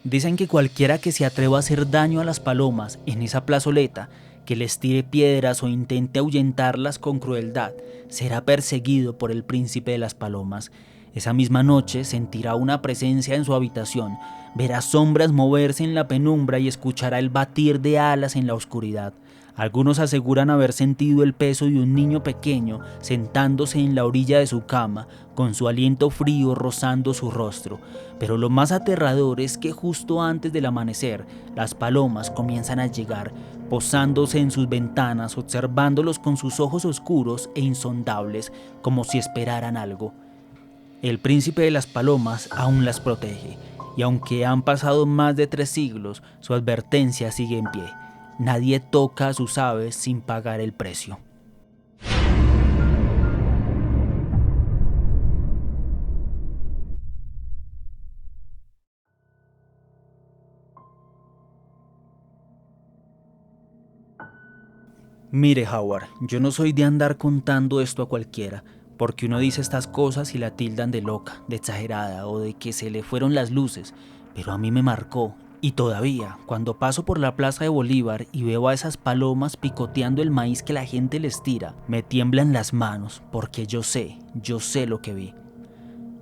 Dicen que cualquiera que se atreva a hacer daño a las palomas en esa plazoleta que les tire piedras o intente ahuyentarlas con crueldad será perseguido por el príncipe de las palomas. Esa misma noche sentirá una presencia en su habitación, verá sombras moverse en la penumbra y escuchará el batir de alas en la oscuridad. Algunos aseguran haber sentido el peso de un niño pequeño sentándose en la orilla de su cama, con su aliento frío rozando su rostro. Pero lo más aterrador es que justo antes del amanecer, las palomas comienzan a llegar, posándose en sus ventanas, observándolos con sus ojos oscuros e insondables, como si esperaran algo. El príncipe de las palomas aún las protege, y aunque han pasado más de 3 siglos, su advertencia sigue en pie. Nadie toca a sus aves sin pagar el precio. Mire, Howard, yo no soy de andar contando esto a cualquiera, porque uno dice estas cosas y la tildan de loca, de exagerada o de que se le fueron las luces, pero a mí me marcó. Y todavía, cuando paso por la Plaza de Bolívar y veo a esas palomas picoteando el maíz que la gente les tira, me tiemblan las manos, porque yo sé lo que vi.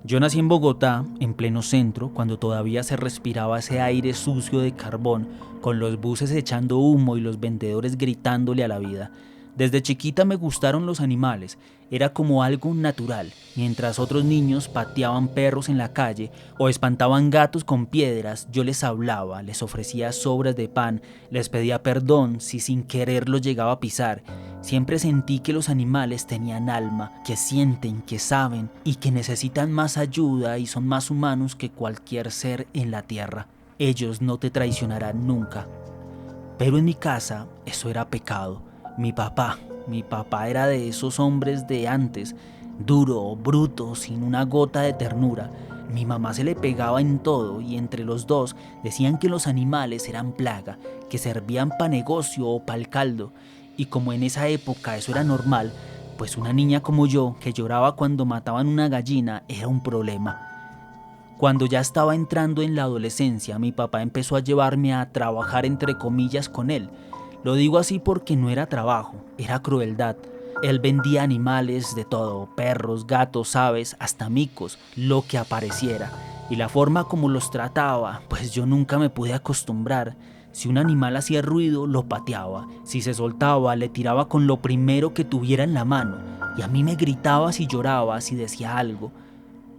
Yo nací en Bogotá, en pleno centro, cuando todavía se respiraba ese aire sucio de carbón, con los buses echando humo y los vendedores gritándole a la vida. Desde chiquita me gustaron los animales, era como algo natural, mientras otros niños pateaban perros en la calle o espantaban gatos con piedras, yo les hablaba, les ofrecía sobras de pan, les pedía perdón si sin querer los llegaba a pisar. Siempre sentí que los animales tenían alma, que sienten, que saben y que necesitan más ayuda y son más humanos que cualquier ser en la tierra. Ellos no te traicionarán nunca. Pero en mi casa eso era pecado. Mi papá era de esos hombres de antes, duro, bruto, sin una gota de ternura. Mi mamá se le pegaba en todo y entre los dos decían que los animales eran plaga, que servían para negocio o para el caldo. Y como en esa época eso era normal, pues una niña como yo que lloraba cuando mataban una gallina era un problema. Cuando ya estaba entrando en la adolescencia, mi papá empezó a llevarme a trabajar entre comillas con él. Lo digo así porque no era trabajo, era crueldad. Él vendía animales de todo, perros, gatos, aves, hasta micos, lo que apareciera. Y la forma como los trataba, pues yo nunca me pude acostumbrar. Si un animal hacía ruido, lo pateaba. Si se soltaba, le tiraba con lo primero que tuviera en la mano. Y a mí me gritaba si lloraba, si decía algo.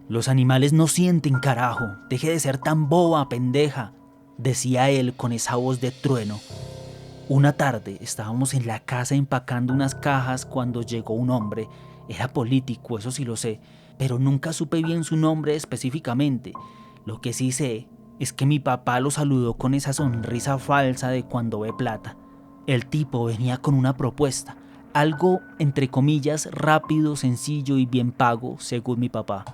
Los animales no sienten, carajo. Deje de ser tan boba, pendeja, decía él con esa voz de trueno. Una tarde estábamos en la casa empacando unas cajas cuando llegó un hombre. Era político, eso sí lo sé, pero nunca supe bien su nombre específicamente. Lo que sí sé es que mi papá lo saludó con esa sonrisa falsa de cuando ve plata. El tipo venía con una propuesta, algo entre comillas rápido, sencillo y bien pago, según mi papá.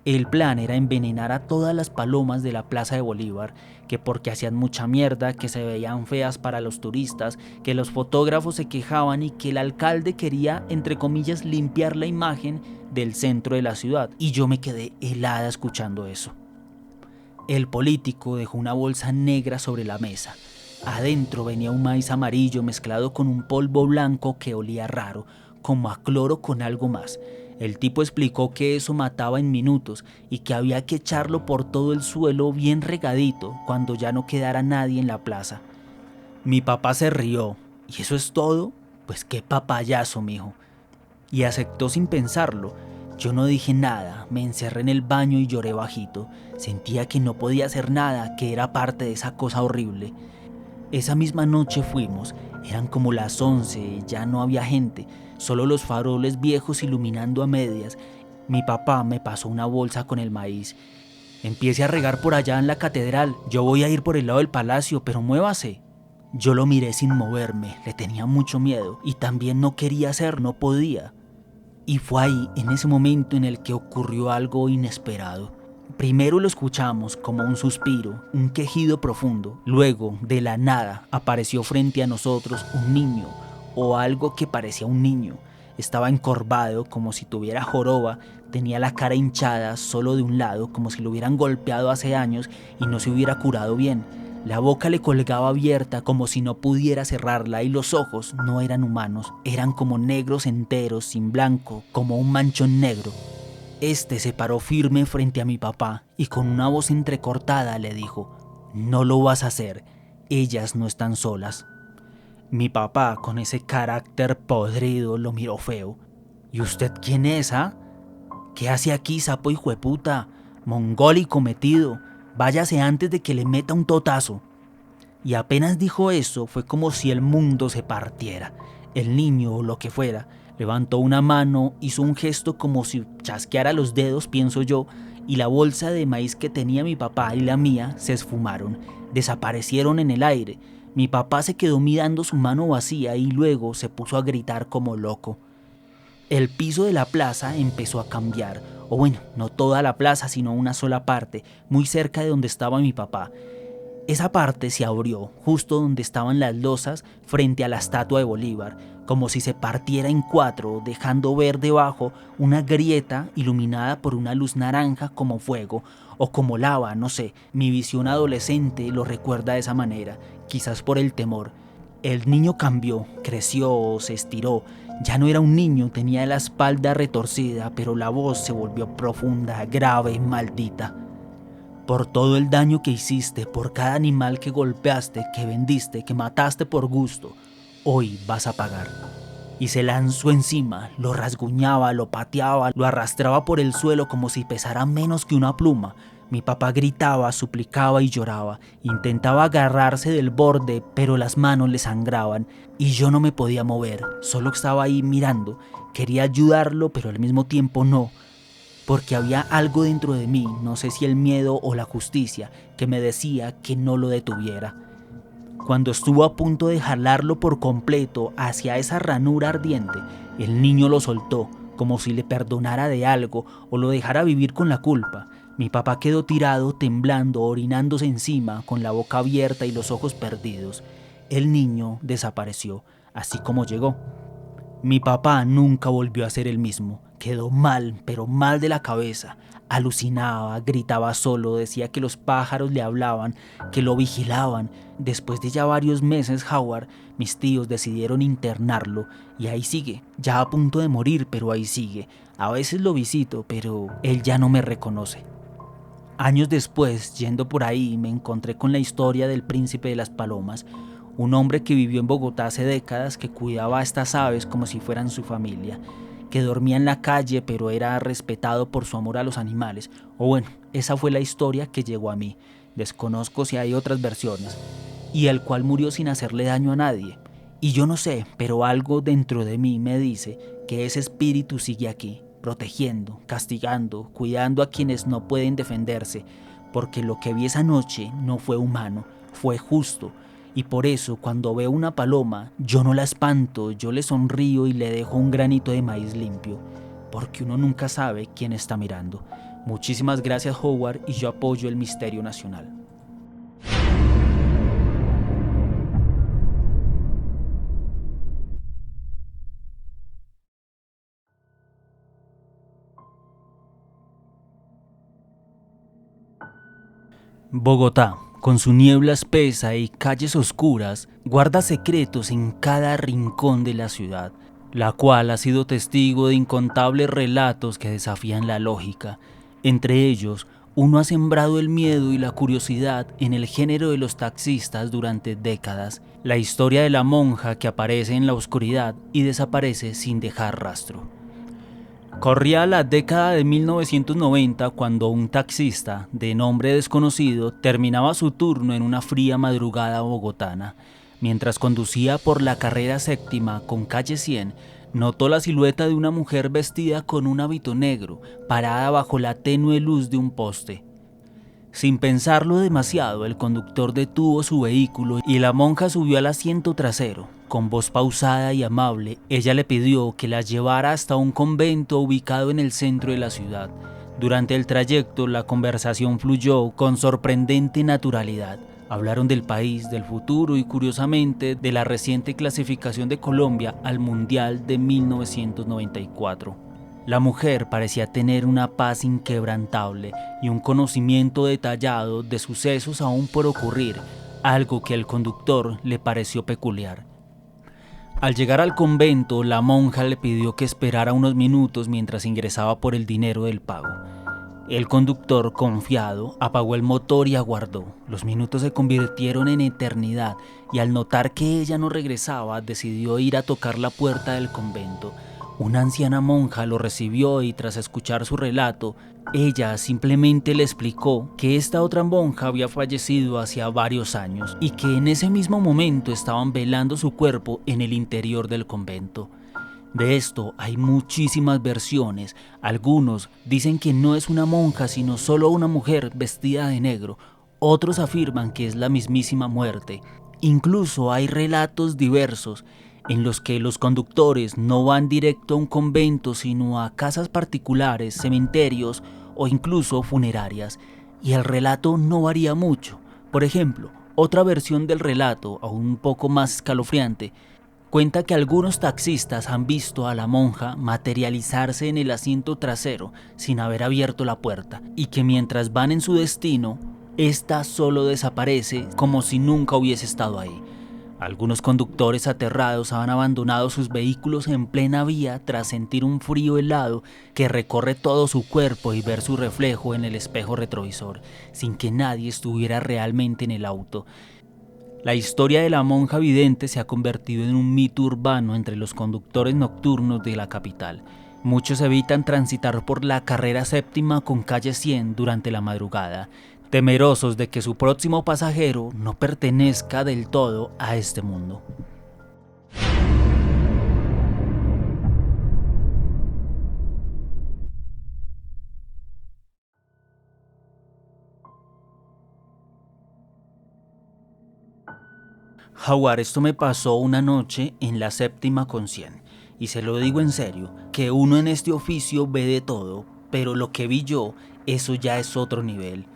El plan era envenenar a todas las palomas de la Plaza de Bolívar, que porque hacían mucha mierda, que se veían feas para los turistas, que los fotógrafos se quejaban y que el alcalde quería, entre comillas, limpiar la imagen del centro de la ciudad. Y yo me quedé helada escuchando eso. El político dejó una bolsa negra sobre la mesa. Adentro venía un maíz amarillo mezclado con un polvo blanco que olía raro, como a cloro con algo más. El tipo explicó que eso mataba en minutos y que había que echarlo por todo el suelo bien regadito cuando ya no quedara nadie en la plaza. Mi papá se rió. ¿Y eso es todo? Pues qué papayazo, mijo. Y aceptó sin pensarlo. Yo no dije nada, me encerré en el baño y lloré bajito. Sentía que no podía hacer nada, que era parte de esa cosa horrible. Esa misma noche fuimos, eran como las 11, ya no había gente, solo los faroles viejos iluminando a medias. Mi papá me pasó una bolsa con el maíz. Empiece a regar por allá en la catedral, yo voy a ir por el lado del palacio, pero muévase. Yo lo miré sin moverme, le tenía mucho miedo y también no quería hacer, no podía. Y fue ahí, en ese momento en el que ocurrió algo inesperado. Primero lo escuchamos como un suspiro, un quejido profundo. Luego, de la nada, apareció frente a nosotros un niño, o algo que parecía un niño. Estaba encorvado, como si tuviera joroba, tenía la cara hinchada solo de un lado, como si lo hubieran golpeado hace años y no se hubiera curado bien. La boca le colgaba abierta como si no pudiera cerrarla y los ojos no eran humanos, eran como negros enteros, sin blanco, como un manchón negro. Este se paró firme frente a mi papá y con una voz entrecortada le dijo: «No lo vas a hacer, ellas no están solas». Mi papá, con ese carácter podrido, lo miró feo. «¿Y usted quién es, ah? ¿Qué hace aquí, sapo hijueputa? Mongólico metido. Váyase antes de que le meta un totazo». Y apenas dijo eso, fue como si el mundo se partiera. El niño, o lo que fuera, levantó una mano, hizo un gesto como si chasqueara los dedos, pienso yo, y la bolsa de maíz que tenía mi papá y la mía se esfumaron, desaparecieron en el aire. Mi papá se quedó mirando su mano vacía y luego se puso a gritar como loco. El piso de la plaza empezó a cambiar, o bueno, no toda la plaza, sino una sola parte, muy cerca de donde estaba mi papá. Esa parte se abrió, justo donde estaban las losas, frente a la estatua de Bolívar, como si se partiera en cuatro, dejando ver debajo una grieta iluminada por una luz naranja como fuego, o como lava, no sé. Mi visión adolescente lo recuerda de esa manera, quizás por el temor. El niño cambió, creció, se estiró. Ya no era un niño, tenía la espalda retorcida, pero la voz se volvió profunda, grave, maldita. «Por todo el daño que hiciste, por cada animal que golpeaste, que vendiste, que mataste por gusto, hoy vas a pagar». Y se lanzó encima, lo rasguñaba, lo pateaba, lo arrastraba por el suelo como si pesara menos que una pluma. Mi papá gritaba, suplicaba y lloraba. Intentaba agarrarse del borde, pero las manos le sangraban y yo no me podía mover, solo estaba ahí mirando. Quería ayudarlo, pero al mismo tiempo no, porque había algo dentro de mí, no sé si el miedo o la justicia, que me decía que no lo detuviera. Cuando estuvo a punto de jalarlo por completo hacia esa ranura ardiente, el niño lo soltó, como si le perdonara de algo o lo dejara vivir con la culpa. Mi papá quedó tirado, temblando, orinándose encima, con la boca abierta y los ojos perdidos. El niño desapareció, así como llegó. Mi papá nunca volvió a ser el mismo. Quedó mal, pero mal de la cabeza. Alucinaba, gritaba solo, decía que los pájaros le hablaban, que lo vigilaban. Después de ya varios meses, Howard, mis tíos decidieron internarlo y ahí sigue, ya a punto de morir, pero ahí sigue. A veces lo visito, pero él ya no me reconoce. Años después, yendo por ahí, me encontré con la historia del príncipe de las palomas, un hombre que vivió en Bogotá hace décadas, que cuidaba a estas aves como si fueran su familia, que dormía en la calle pero era respetado por su amor a los animales. O bueno, esa fue la historia que llegó a mí. Desconozco si hay otras versiones. Y el cual murió sin hacerle daño a nadie. Y yo no sé, pero algo dentro de mí me dice que ese espíritu sigue aquí, protegiendo, castigando, cuidando a quienes no pueden defenderse, porque lo que vi esa noche no fue humano, fue justo. Y por eso, cuando veo una paloma, yo no la espanto, yo le sonrío y le dejo un granito de maíz limpio, porque uno nunca sabe quién está mirando. Muchísimas gracias, Howard, y yo apoyo el misterio nacional. Bogotá, con su niebla espesa y calles oscuras, guarda secretos en cada rincón de la ciudad, la cual ha sido testigo de incontables relatos que desafían la lógica. Entre ellos, uno ha sembrado el miedo y la curiosidad en el género de los taxistas durante décadas, la historia de la monja que aparece en la oscuridad y desaparece sin dejar rastro. Corría la década de 1990 cuando un taxista, de nombre desconocido, terminaba su turno en una fría madrugada bogotana. Mientras conducía por la carrera séptima con calle 100, notó la silueta de una mujer vestida con un hábito negro, parada bajo la tenue luz de un poste. Sin pensarlo demasiado, el conductor detuvo su vehículo y la monja subió al asiento trasero. Con voz pausada y amable, ella le pidió que la llevara hasta un convento ubicado en el centro de la ciudad. Durante el trayecto, la conversación fluyó con sorprendente naturalidad. Hablaron del país, del futuro y, curiosamente, de la reciente clasificación de Colombia al Mundial de 1994. La mujer parecía tener una paz inquebrantable y un conocimiento detallado de sucesos aún por ocurrir, algo que al conductor le pareció peculiar. Al llegar al convento, la monja le pidió que esperara unos minutos mientras ingresaba por el dinero del pago. El conductor, confiado, apagó el motor y aguardó. Los minutos se convirtieron en eternidad y al notar que ella no regresaba, decidió ir a tocar la puerta del convento. Una anciana monja lo recibió y tras escuchar su relato, ella simplemente le explicó que esta otra monja había fallecido hacía varios años y que en ese mismo momento estaban velando su cuerpo en el interior del convento. De esto hay muchísimas versiones. Algunos dicen que no es una monja sino solo una mujer vestida de negro. Otros afirman que es la mismísima muerte. Incluso hay relatos diversos en los que los conductores no van directo a un convento sino a casas particulares, cementerios o incluso funerarias. Y el relato no varía mucho. Por ejemplo, otra versión del relato, aún un poco más escalofriante, cuenta que algunos taxistas han visto a la monja materializarse en el asiento trasero sin haber abierto la puerta y que mientras van en su destino, esta solo desaparece como si nunca hubiese estado ahí. Algunos conductores aterrados han abandonado sus vehículos en plena vía tras sentir un frío helado que recorre todo su cuerpo y ver su reflejo en el espejo retrovisor, sin que nadie estuviera realmente en el auto. La historia de la monja vidente se ha convertido en un mito urbano entre los conductores nocturnos de la capital. Muchos evitan transitar por la carrera séptima con calle 100 durante la madrugada, temerosos de que su próximo pasajero no pertenezca del todo a este mundo. Jaguar, esto me pasó una noche en la séptima con 100, y se lo digo en serio, que uno en este oficio ve de todo, pero lo que vi yo, eso ya es otro nivel.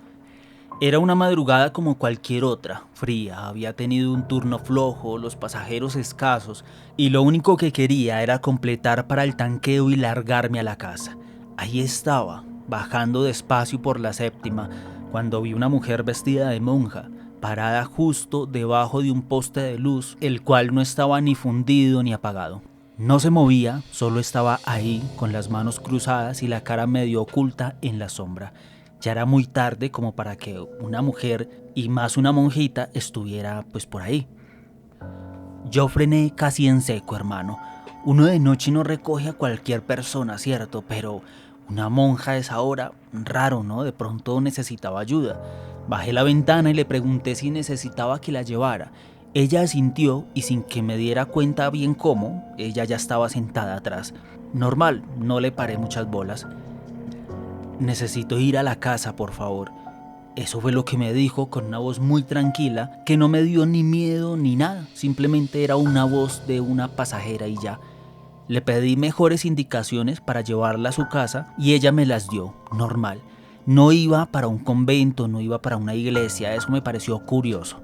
Era una madrugada como cualquier otra, fría, había tenido un turno flojo, los pasajeros escasos, y lo único que quería era completar para el tanqueo y largarme a la casa. Ahí estaba, bajando despacio por la séptima, cuando vi una mujer vestida de monja, parada justo debajo de un poste de luz, el cual no estaba ni fundido ni apagado. No se movía, solo estaba ahí, con las manos cruzadas y la cara medio oculta en la sombra. Ya era muy tarde como para que una mujer, y más una monjita, estuviera pues por ahí. Yo frené casi en seco, hermano. Uno de noche no recoge a cualquier persona, ¿cierto? Pero una monja a esa hora, raro, ¿no? De pronto necesitaba ayuda. Bajé la ventana y le pregunté si necesitaba que la llevara. Ella asintió y sin que me diera cuenta bien cómo, ella ya estaba sentada atrás. Normal, no le paré muchas bolas. Necesito ir a la casa, por favor. Eso fue lo que me dijo con una voz muy tranquila, que no me dio ni miedo ni nada. Simplemente era una voz de una pasajera y ya. Le pedí mejores indicaciones para llevarla a su casa y ella me las dio, normal. No iba para un convento, no iba para una iglesia, eso me pareció curioso.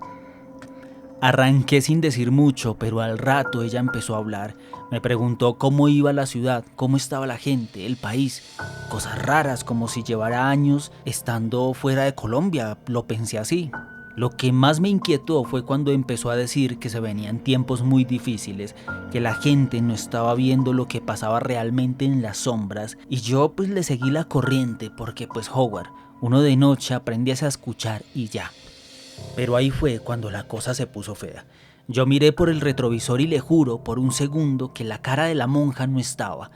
Arranqué sin decir mucho, pero al rato ella empezó a hablar. Me preguntó cómo iba la ciudad, cómo estaba la gente, el país. Cosas raras, como si llevara años estando fuera de Colombia, lo pensé así. Lo que más me inquietó fue cuando empezó a decir que se venían tiempos muy difíciles, que la gente no estaba viendo lo que pasaba realmente en las sombras, y yo pues le seguí la corriente porque pues Howard, uno de noche aprende a escuchar y ya. Pero ahí fue cuando la cosa se puso fea. Yo miré por el retrovisor y le juro por un segundo que la cara de la monja no estaba.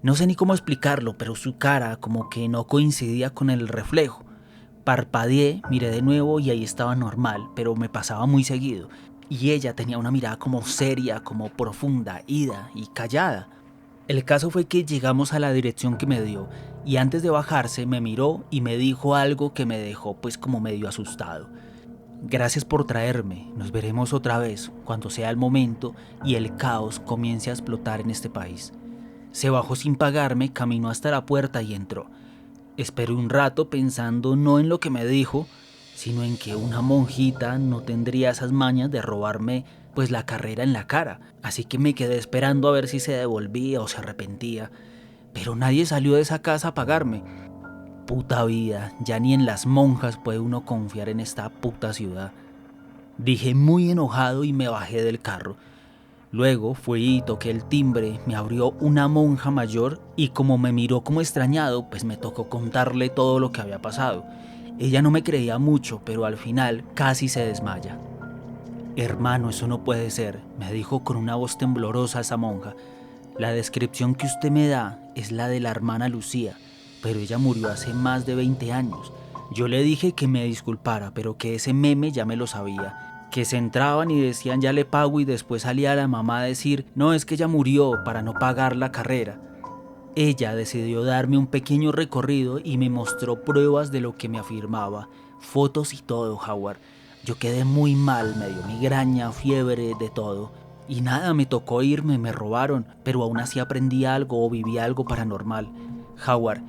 No sé ni cómo explicarlo, pero su cara como que no coincidía con el reflejo. Parpadeé, miré de nuevo y ahí estaba normal, pero me pasaba muy seguido. Y ella tenía una mirada como seria, como profunda, ida y callada. El caso fue que llegamos a la dirección que me dio y antes de bajarse me miró y me dijo algo que me dejó pues como medio asustado. Gracias por traerme, nos veremos otra vez cuando sea el momento y el caos comience a explotar en este país. Se bajó sin pagarme, caminó hasta la puerta y entró. Esperé un rato pensando no en lo que me dijo, sino en que una monjita no tendría esas mañas de robarme pues la carrera en la cara, así que me quedé esperando a ver si se devolvía o se arrepentía, pero nadie salió de esa casa a pagarme. Puta vida, ya ni en las monjas puede uno confiar en esta puta ciudad. Dije muy enojado y me bajé del carro. Luego fui y toqué el timbre, me abrió una monja mayor y como me miró como extrañado, pues me tocó contarle todo lo que había pasado. Ella no me creía mucho, pero al final casi se desmaya. Hermano, eso no puede ser, me dijo con una voz temblorosa esa monja. La descripción que usted me da es la de la hermana Lucía, pero ella murió hace más de 20 años. Yo le dije que me disculpara, pero que ese meme ya me lo sabía. Que se entraban y decían ya le pago y después salía la mamá a decir no, es que ella murió para no pagar la carrera. Ella decidió darme un pequeño recorrido y me mostró pruebas de lo que me afirmaba, fotos y todo, Howard. Yo quedé muy mal, me dio migraña, fiebre, de todo. Y nada, me tocó irme, me robaron, pero aún así aprendí algo o viví algo paranormal. Howard,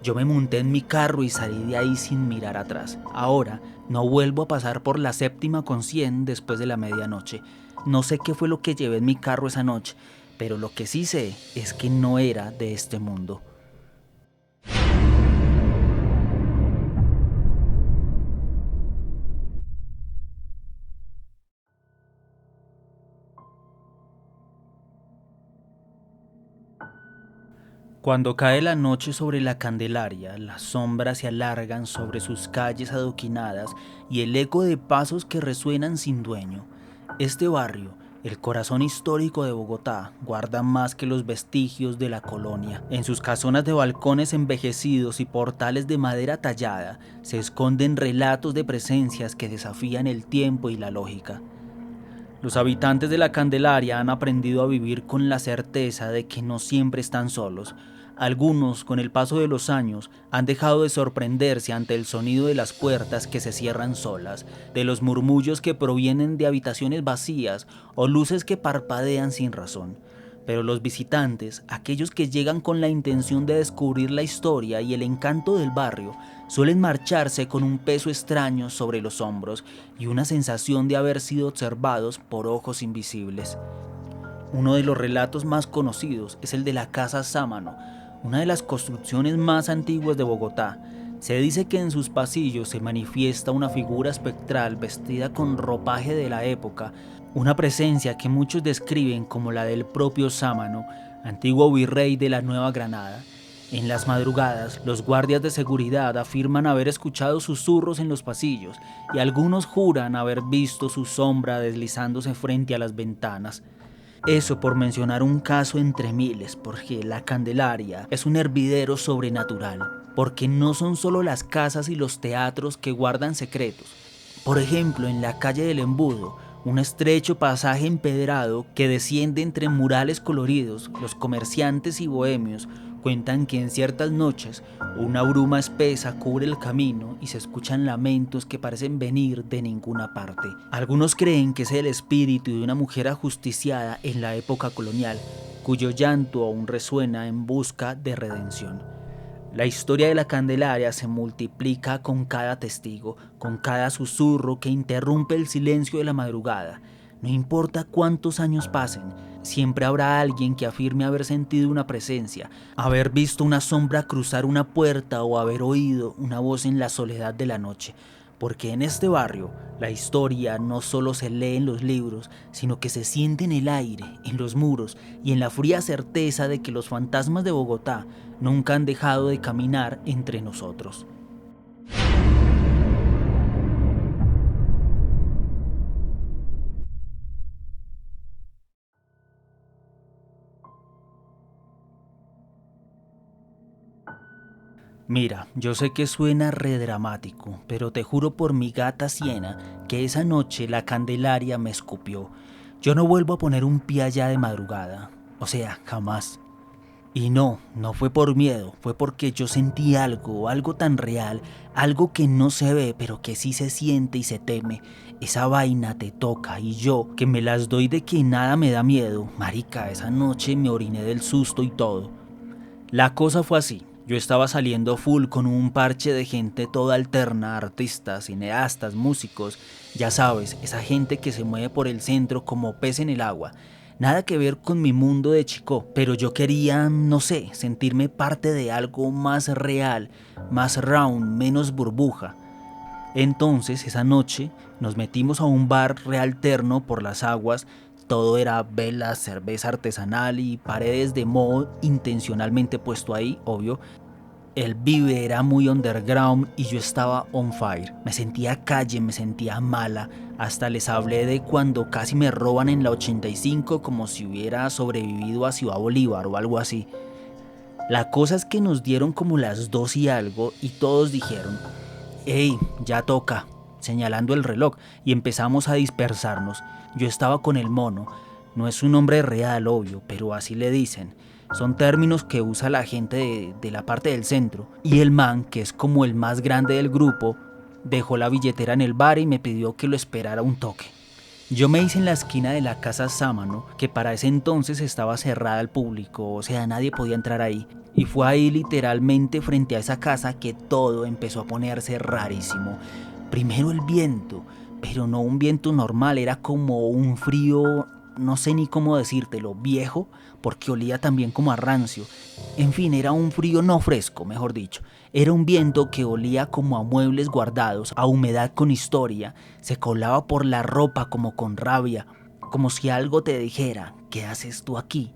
yo me monté en mi carro y salí de ahí sin mirar atrás. Ahora no vuelvo a pasar por la séptima con 100 después de la medianoche. No sé qué fue lo que llevé en mi carro esa noche, pero lo que sí sé es que no era de este mundo. Cuando cae la noche sobre la Candelaria, las sombras se alargan sobre sus calles adoquinadas y el eco de pasos que resuenan sin dueño. Este barrio, el corazón histórico de Bogotá, guarda más que los vestigios de la colonia. En sus casonas de balcones envejecidos y portales de madera tallada, se esconden relatos de presencias que desafían el tiempo y la lógica. Los habitantes de la Candelaria han aprendido a vivir con la certeza de que no siempre están solos. Algunos, con el paso de los años, han dejado de sorprenderse ante el sonido de las puertas que se cierran solas, de los murmullos que provienen de habitaciones vacías o luces que parpadean sin razón. Pero los visitantes, aquellos que llegan con la intención de descubrir la historia y el encanto del barrio, suelen marcharse con un peso extraño sobre los hombros y una sensación de haber sido observados por ojos invisibles. Uno de los relatos más conocidos es el de la Casa Sámano, una de las construcciones más antiguas de Bogotá. Se dice que en sus pasillos se manifiesta una figura espectral vestida con ropaje de la época, una presencia que muchos describen como la del propio Sámano, antiguo virrey de la Nueva Granada. En las madrugadas, los guardias de seguridad afirman haber escuchado susurros en los pasillos y algunos juran haber visto su sombra deslizándose frente a las ventanas. Eso por mencionar un caso entre miles, porque la Candelaria es un hervidero sobrenatural, porque no son solo las casas y los teatros que guardan secretos. Por ejemplo, en la calle del Embudo, un estrecho pasaje empedrado que desciende entre murales coloridos, los comerciantes y bohemios cuentan que en ciertas noches una bruma espesa cubre el camino y se escuchan lamentos que parecen venir de ninguna parte. Algunos creen que es el espíritu de una mujer ajusticiada en la época colonial, cuyo llanto aún resuena en busca de redención. La historia de la Candelaria se multiplica con cada testigo, con cada susurro que interrumpe el silencio de la madrugada. No importa cuántos años pasen, siempre habrá alguien que afirme haber sentido una presencia, haber visto una sombra cruzar una puerta o haber oído una voz en la soledad de la noche. Porque en este barrio, la historia no solo se lee en los libros, sino que se siente en el aire, en los muros y en la fría certeza de que los fantasmas de Bogotá nunca han dejado de caminar entre nosotros. Mira, yo sé que suena redramático, pero te juro por mi gata Siena que esa noche la Candelaria me escupió. Yo no vuelvo a poner un pie allá de madrugada, o sea, jamás. Y no fue por miedo, fue porque yo sentí algo tan real, algo que no se ve, pero que sí se siente y se teme. Esa vaina te toca y yo, que me las doy de que nada me da miedo, marica, esa noche me oriné del susto y todo. La cosa fue así. Yo estaba saliendo full con un parche de gente toda alterna, artistas, cineastas, músicos, ya sabes, esa gente que se mueve por el centro como pez en el agua. Nada que ver con mi mundo de chico, pero yo quería, no sé, sentirme parte de algo más real, más round, menos burbuja. Entonces esa noche nos metimos a un bar realterno por las aguas. Todo era velas, cerveza artesanal y paredes de moho intencionalmente puesto ahí, obvio. El vive era muy underground y yo estaba on fire. Me sentía calle, me sentía mala. Hasta les hablé de cuando casi me roban en la 85 como si hubiera sobrevivido a Ciudad Bolívar o algo así. La cosa es que nos dieron como las 2 y algo y todos dijeron: «Ey, ya toca», señalando el reloj, y empezamos a dispersarnos. Yo estaba con el mono. No es un nombre real, obvio, pero así le dicen. Son términos que usa la gente de la parte del centro. Y el man, que es como el más grande del grupo, dejó la billetera en el bar y me pidió que lo esperara un toque. Yo me hice en la esquina de la casa Sámano, que para ese entonces estaba cerrada al público, o sea, nadie podía entrar ahí. Y fue ahí literalmente frente a esa casa que todo empezó a ponerse rarísimo. Primero el viento, pero no un viento normal, era como un frío, no sé ni cómo decírtelo, viejo, porque olía también como a rancio. En fin, era un frío no fresco, mejor dicho. Era un viento que olía como a muebles guardados, a humedad con historia. Se colaba por la ropa como con rabia, como si algo te dijera: «¿Qué haces tú aquí?».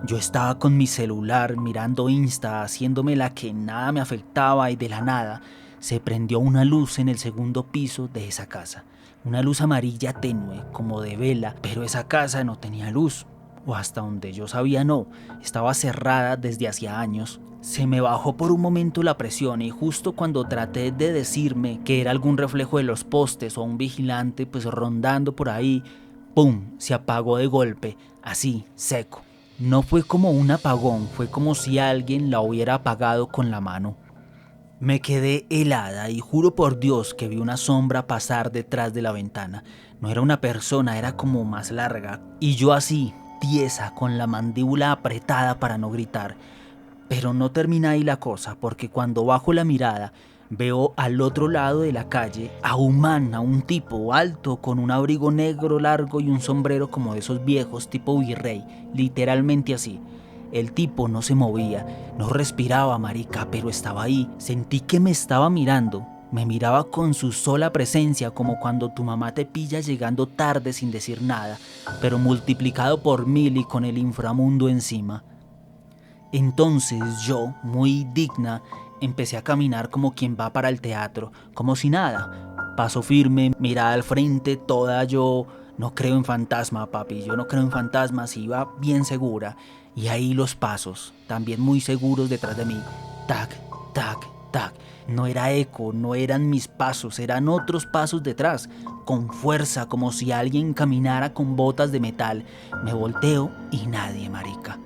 Yo estaba con mi celular mirando Insta, haciéndome la que nada me afectaba, y de la nada se prendió una luz en el segundo piso de esa casa. Una luz amarilla tenue, como de vela, pero esa casa no tenía luz. O hasta donde yo sabía no, estaba cerrada desde hacía años. Se me bajó por un momento la presión y justo cuando traté de decirme que era algún reflejo de los postes o un vigilante pues rondando por ahí, ¡pum!, se apagó de golpe, así, seco. No fue como un apagón, fue como si alguien la hubiera apagado con la mano. Me quedé helada y juro por Dios que vi una sombra pasar detrás de la ventana. No era una persona, era como más larga. Y yo así, tiesa, con la mandíbula apretada para no gritar. Pero no termina ahí la cosa, porque cuando bajo la mirada veo al otro lado de la calle a un man, a un tipo alto con un abrigo negro largo y un sombrero como de esos viejos tipo virrey, literalmente así. El tipo no se movía, no respiraba, marica, pero estaba ahí. Sentí que me estaba mirando. Me miraba con su sola presencia, como cuando tu mamá te pilla llegando tarde sin decir nada, pero multiplicado por 1000 y con el inframundo encima. Entonces yo, muy digna, empecé a caminar como quien va para el teatro, como si nada. Paso firme, mirada al frente, toda yo. No creo en fantasmas, papi, yo no creo en fantasmas, iba bien segura. Y ahí los pasos, también muy seguros detrás de mí. Tac, tac, tac. No era eco, no eran mis pasos, eran otros pasos detrás, con fuerza, como si alguien caminara con botas de metal. Me volteo y nadie, marica.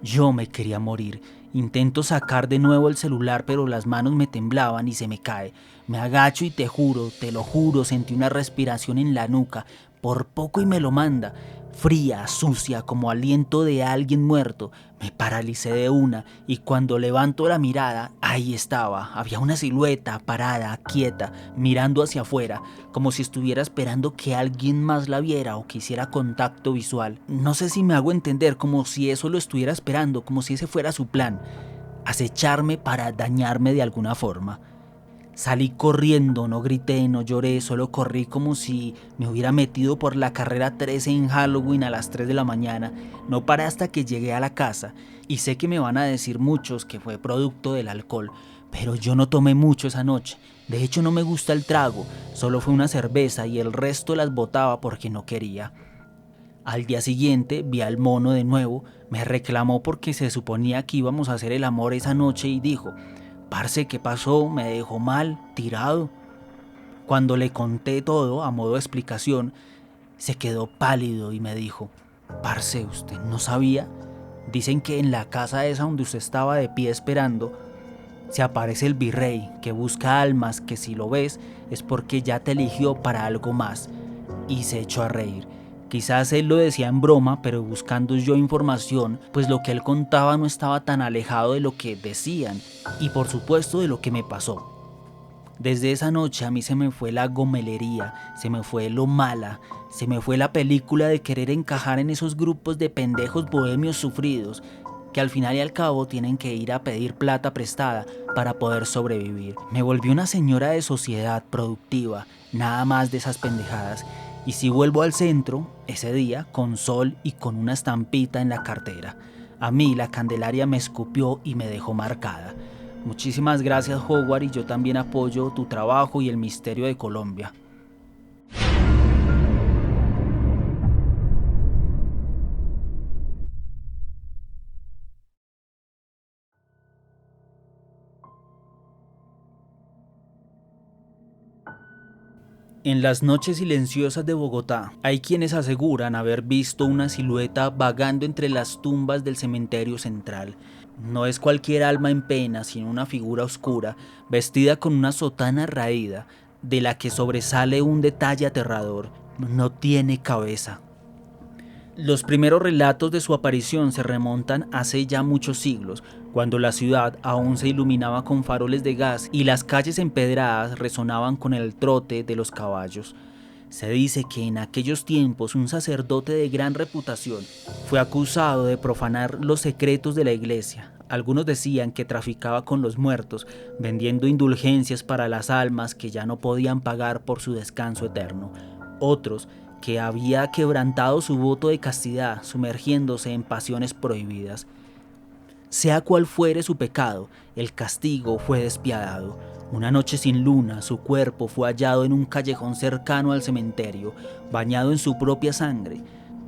Yo me quería morir. Intento sacar de nuevo el celular, pero las manos me temblaban y se me cae. Me agacho y te juro, te lo juro, sentí una respiración en la nuca. Por poco y me lo manda. Fría, sucia, como aliento de alguien muerto. Me paralicé de una y cuando levanto la mirada, ahí estaba. Había una silueta parada, quieta, mirando hacia afuera, como si estuviera esperando que alguien más la viera o que hiciera contacto visual. No sé si me hago entender, como si eso lo estuviera esperando, como si ese fuera su plan, acecharme para dañarme de alguna forma. Salí corriendo, no grité, no lloré, solo corrí como si me hubiera metido por la carrera 13 en Halloween a las 3 de la mañana. No paré hasta que llegué a la casa y sé que me van a decir muchos que fue producto del alcohol, pero yo no tomé mucho esa noche. De hecho no me gusta el trago, solo fue una cerveza y el resto las botaba porque no quería. Al día siguiente vi al mono de nuevo, me reclamó porque se suponía que íbamos a hacer el amor esa noche y dijo: «Parce, ¿qué pasó? Me dejó mal, tirado». Cuando le conté todo a modo de explicación, se quedó pálido y me dijo: «Parce, ¿usted no sabía? Dicen que en la casa esa donde usted estaba de pie esperando, se aparece el virrey que busca almas que si lo ves es porque ya te eligió para algo más». Y se echó a reír. Quizás él lo decía en broma, pero buscando yo información, pues lo que él contaba no estaba tan alejado de lo que decían y por supuesto de lo que me pasó. Desde esa noche a mí se me fue la gomelería, se me fue lo mala, se me fue la película de querer encajar en esos grupos de pendejos bohemios sufridos. que al final y al cabo tienen que ir a pedir plata prestada para poder sobrevivir. Me volví una señora de sociedad productiva, nada más de esas pendejadas. Y si vuelvo al centro, ese día, con sol y con una estampita en la cartera. A mí la Candelaria me escupió y me dejó marcada. Muchísimas gracias, Howard, y yo también apoyo tu trabajo y el misterio de Colombia. En las noches silenciosas de Bogotá, hay quienes aseguran haber visto una silueta vagando entre las tumbas del cementerio central. No es cualquier alma en pena, sino una figura oscura, vestida con una sotana raída, de la que sobresale un detalle aterrador: no tiene cabeza. Los primeros relatos de su aparición se remontan hace ya muchos siglos, cuando la ciudad aún se iluminaba con faroles de gas y las calles empedradas resonaban con el trote de los caballos. Se dice que en aquellos tiempos un sacerdote de gran reputación fue acusado de profanar los secretos de la iglesia. Algunos decían que traficaba con los muertos, vendiendo indulgencias para las almas que ya no podían pagar por su descanso eterno. Otros que había quebrantado su voto de castidad, sumergiéndose en pasiones prohibidas. Sea cual fuere su pecado, el castigo fue despiadado. Una noche sin luna, su cuerpo fue hallado en un callejón cercano al cementerio, bañado en su propia sangre.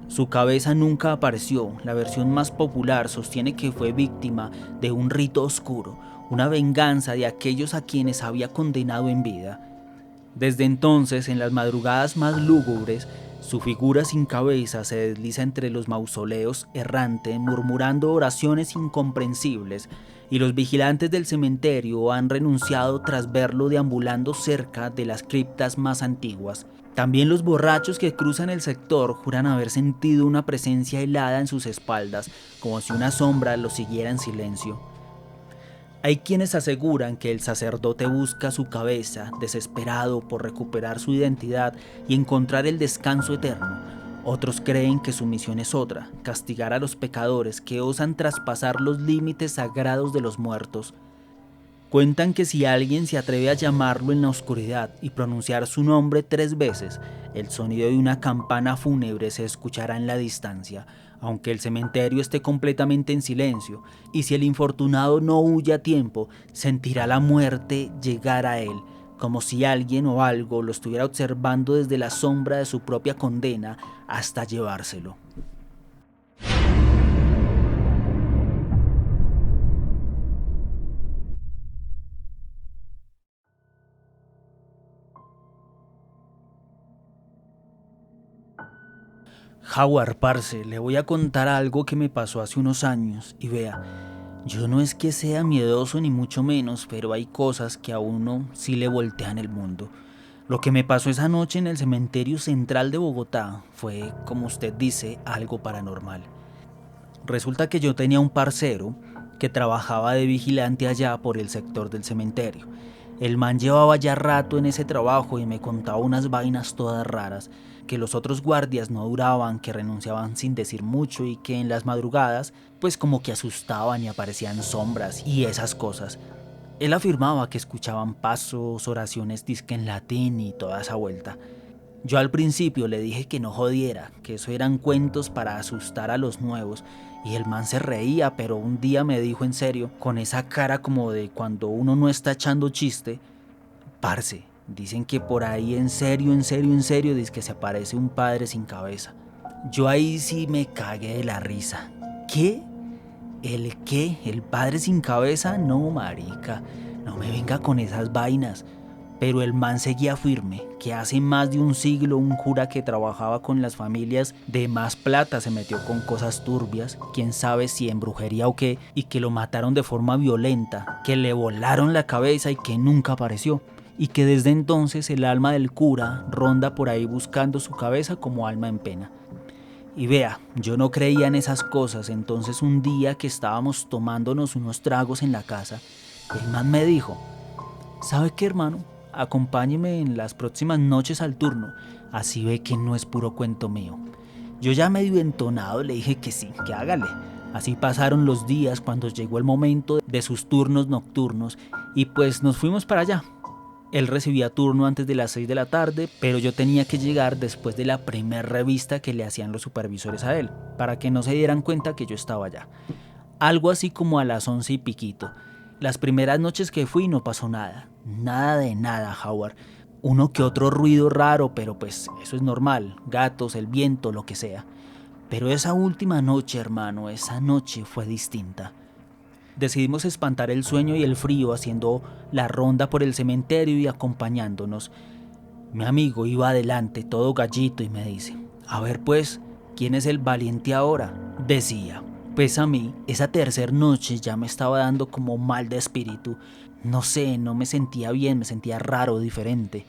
Su cabeza nunca apareció. La versión más popular sostiene que fue víctima de un rito oscuro, una venganza de aquellos a quienes había condenado en vida. Desde entonces, en las madrugadas más lúgubres, su figura sin cabeza se desliza entre los mausoleos errante, murmurando oraciones incomprensibles, y los vigilantes del cementerio han renunciado tras verlo deambulando cerca de las criptas más antiguas. También los borrachos que cruzan el sector juran haber sentido una presencia helada en sus espaldas, como si una sombra los siguiera en silencio. Hay quienes aseguran que el sacerdote busca su cabeza, desesperado por recuperar su identidad y encontrar el descanso eterno. Otros creen que su misión es otra: castigar a los pecadores que osan traspasar los límites sagrados de los muertos. Cuentan que si alguien se atreve a llamarlo en la oscuridad y pronunciar su nombre 3 veces, el sonido de una campana fúnebre se escuchará en la distancia, aunque el cementerio esté completamente en silencio, y si el infortunado no huye a tiempo, sentirá la muerte llegar a él, como si alguien o algo lo estuviera observando desde la sombra de su propia condena hasta llevárselo. Howard, parce, le voy a contar algo que me pasó hace unos años, y vea, yo no es que sea miedoso ni mucho menos, pero hay cosas que a uno sí le voltean el mundo. Lo que me pasó esa noche en el cementerio central de Bogotá fue, como usted dice, algo paranormal. Resulta que yo tenía un parcero que trabajaba de vigilante allá por el sector del cementerio. El man llevaba ya rato en ese trabajo y me contaba unas vainas todas raras, que los otros guardias no duraban, que renunciaban sin decir mucho y que en las madrugadas pues como que asustaban y aparecían sombras y esas cosas. Él afirmaba que escuchaban pasos, oraciones disque en latín y toda esa vuelta. Yo al principio le dije que no jodiera, que eso eran cuentos para asustar a los nuevos, y el man se reía, pero un día me dijo en serio, con esa cara como de cuando uno no está echando chiste: parce, dicen que por ahí en serio, dice que se aparece un padre sin cabeza. Yo ahí sí me cagué de la risa. ¿Qué? ¿El qué? ¿El padre sin cabeza? No, marica, no me venga con esas vainas. Pero el man seguía firme, que hace más de un siglo un cura que trabajaba con las familias de más plata se metió con cosas turbias, quién sabe si en brujería o qué, y que lo mataron de forma violenta, que le volaron la cabeza y que nunca apareció, y que desde entonces el alma del cura ronda por ahí buscando su cabeza como alma en pena. Y vea, yo no creía en esas cosas, entonces un día que estábamos tomándonos unos tragos en la casa, el man me dijo: ¿sabe qué, hermano? Acompáñeme en las próximas noches al turno, así ve que no es puro cuento mío. Yo ya medio entonado le dije que sí, que hágale. Así pasaron los días cuando llegó el momento de sus turnos nocturnos y pues nos fuimos para allá. Él recibía turno antes de las 6 de la tarde, pero yo tenía que llegar después de la primera revista que le hacían los supervisores a él, para que no se dieran cuenta que yo estaba allá. Algo así como a las 11 y piquito. Las primeras noches que fui no pasó nada. Nada de nada, Howard. Uno que otro ruido raro, pero pues eso es normal. Gatos, el viento, lo que sea. Pero esa última noche, hermano, esa noche fue distinta. Decidimos espantar el sueño y el frío haciendo la ronda por el cementerio y acompañándonos. Mi amigo iba adelante, todo gallito, y me dice: a ver pues, ¿quién es el valiente ahora? Decía. Pues a mí, esa tercera noche ya me estaba dando como mal de espíritu. No sé, no me sentía bien, me sentía raro, diferente.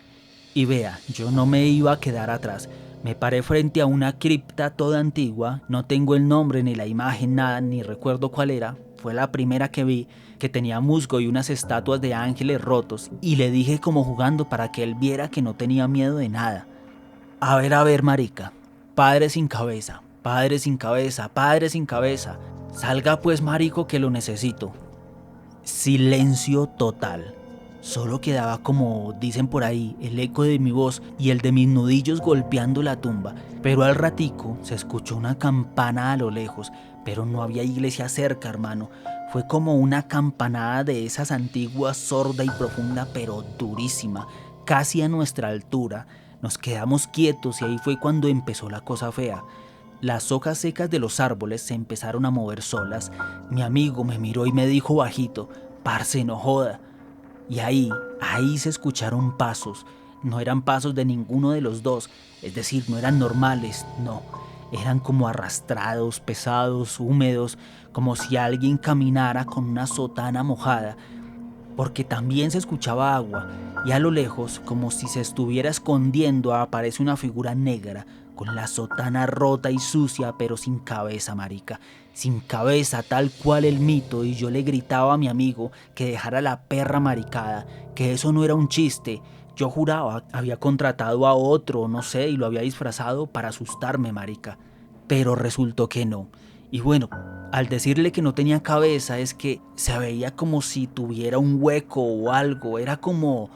Y vea, yo no me iba a quedar atrás. Me paré frente a una cripta toda antigua, no tengo el nombre ni la imagen, nada, ni recuerdo cuál era. Fue la primera que vi, que tenía musgo y unas estatuas de ángeles rotos, y le dije como jugando para que él viera que no tenía miedo de nada. A ver, marica, padre sin cabeza, padre sin cabeza, padre sin cabeza, salga pues, marico, que lo necesito. Silencio total. Solo quedaba, como dicen por ahí, el eco de mi voz y el de mis nudillos golpeando la tumba. Pero al ratico se escuchó una campana a lo lejos, pero no había iglesia cerca, hermano. Fue como una campanada de esas antiguas, sorda y profunda, pero durísima, casi a nuestra altura. Nos quedamos quietos y ahí fue cuando empezó la cosa fea. Las hojas secas de los árboles se empezaron a mover solas. Mi amigo me miró y me dijo bajito: parce, no joda. Y ahí se escucharon pasos. No eran pasos de ninguno de los dos, es decir, no eran normales, no. Eran como arrastrados, pesados, húmedos, como si alguien caminara con una sotana mojada, porque también se escuchaba agua, y a lo lejos, como si se estuviera escondiendo, aparece una figura negra, con la sotana rota y sucia, pero sin cabeza, marica. Sin cabeza, tal cual el mito, y yo le gritaba a mi amigo que dejara la perra maricada, que eso no era un chiste. Yo juraba, había contratado a otro, no sé, y lo había disfrazado para asustarme, marica. Pero resultó que no. Y bueno, al decirle que no tenía cabeza es que se veía como si tuviera un hueco o algo, era como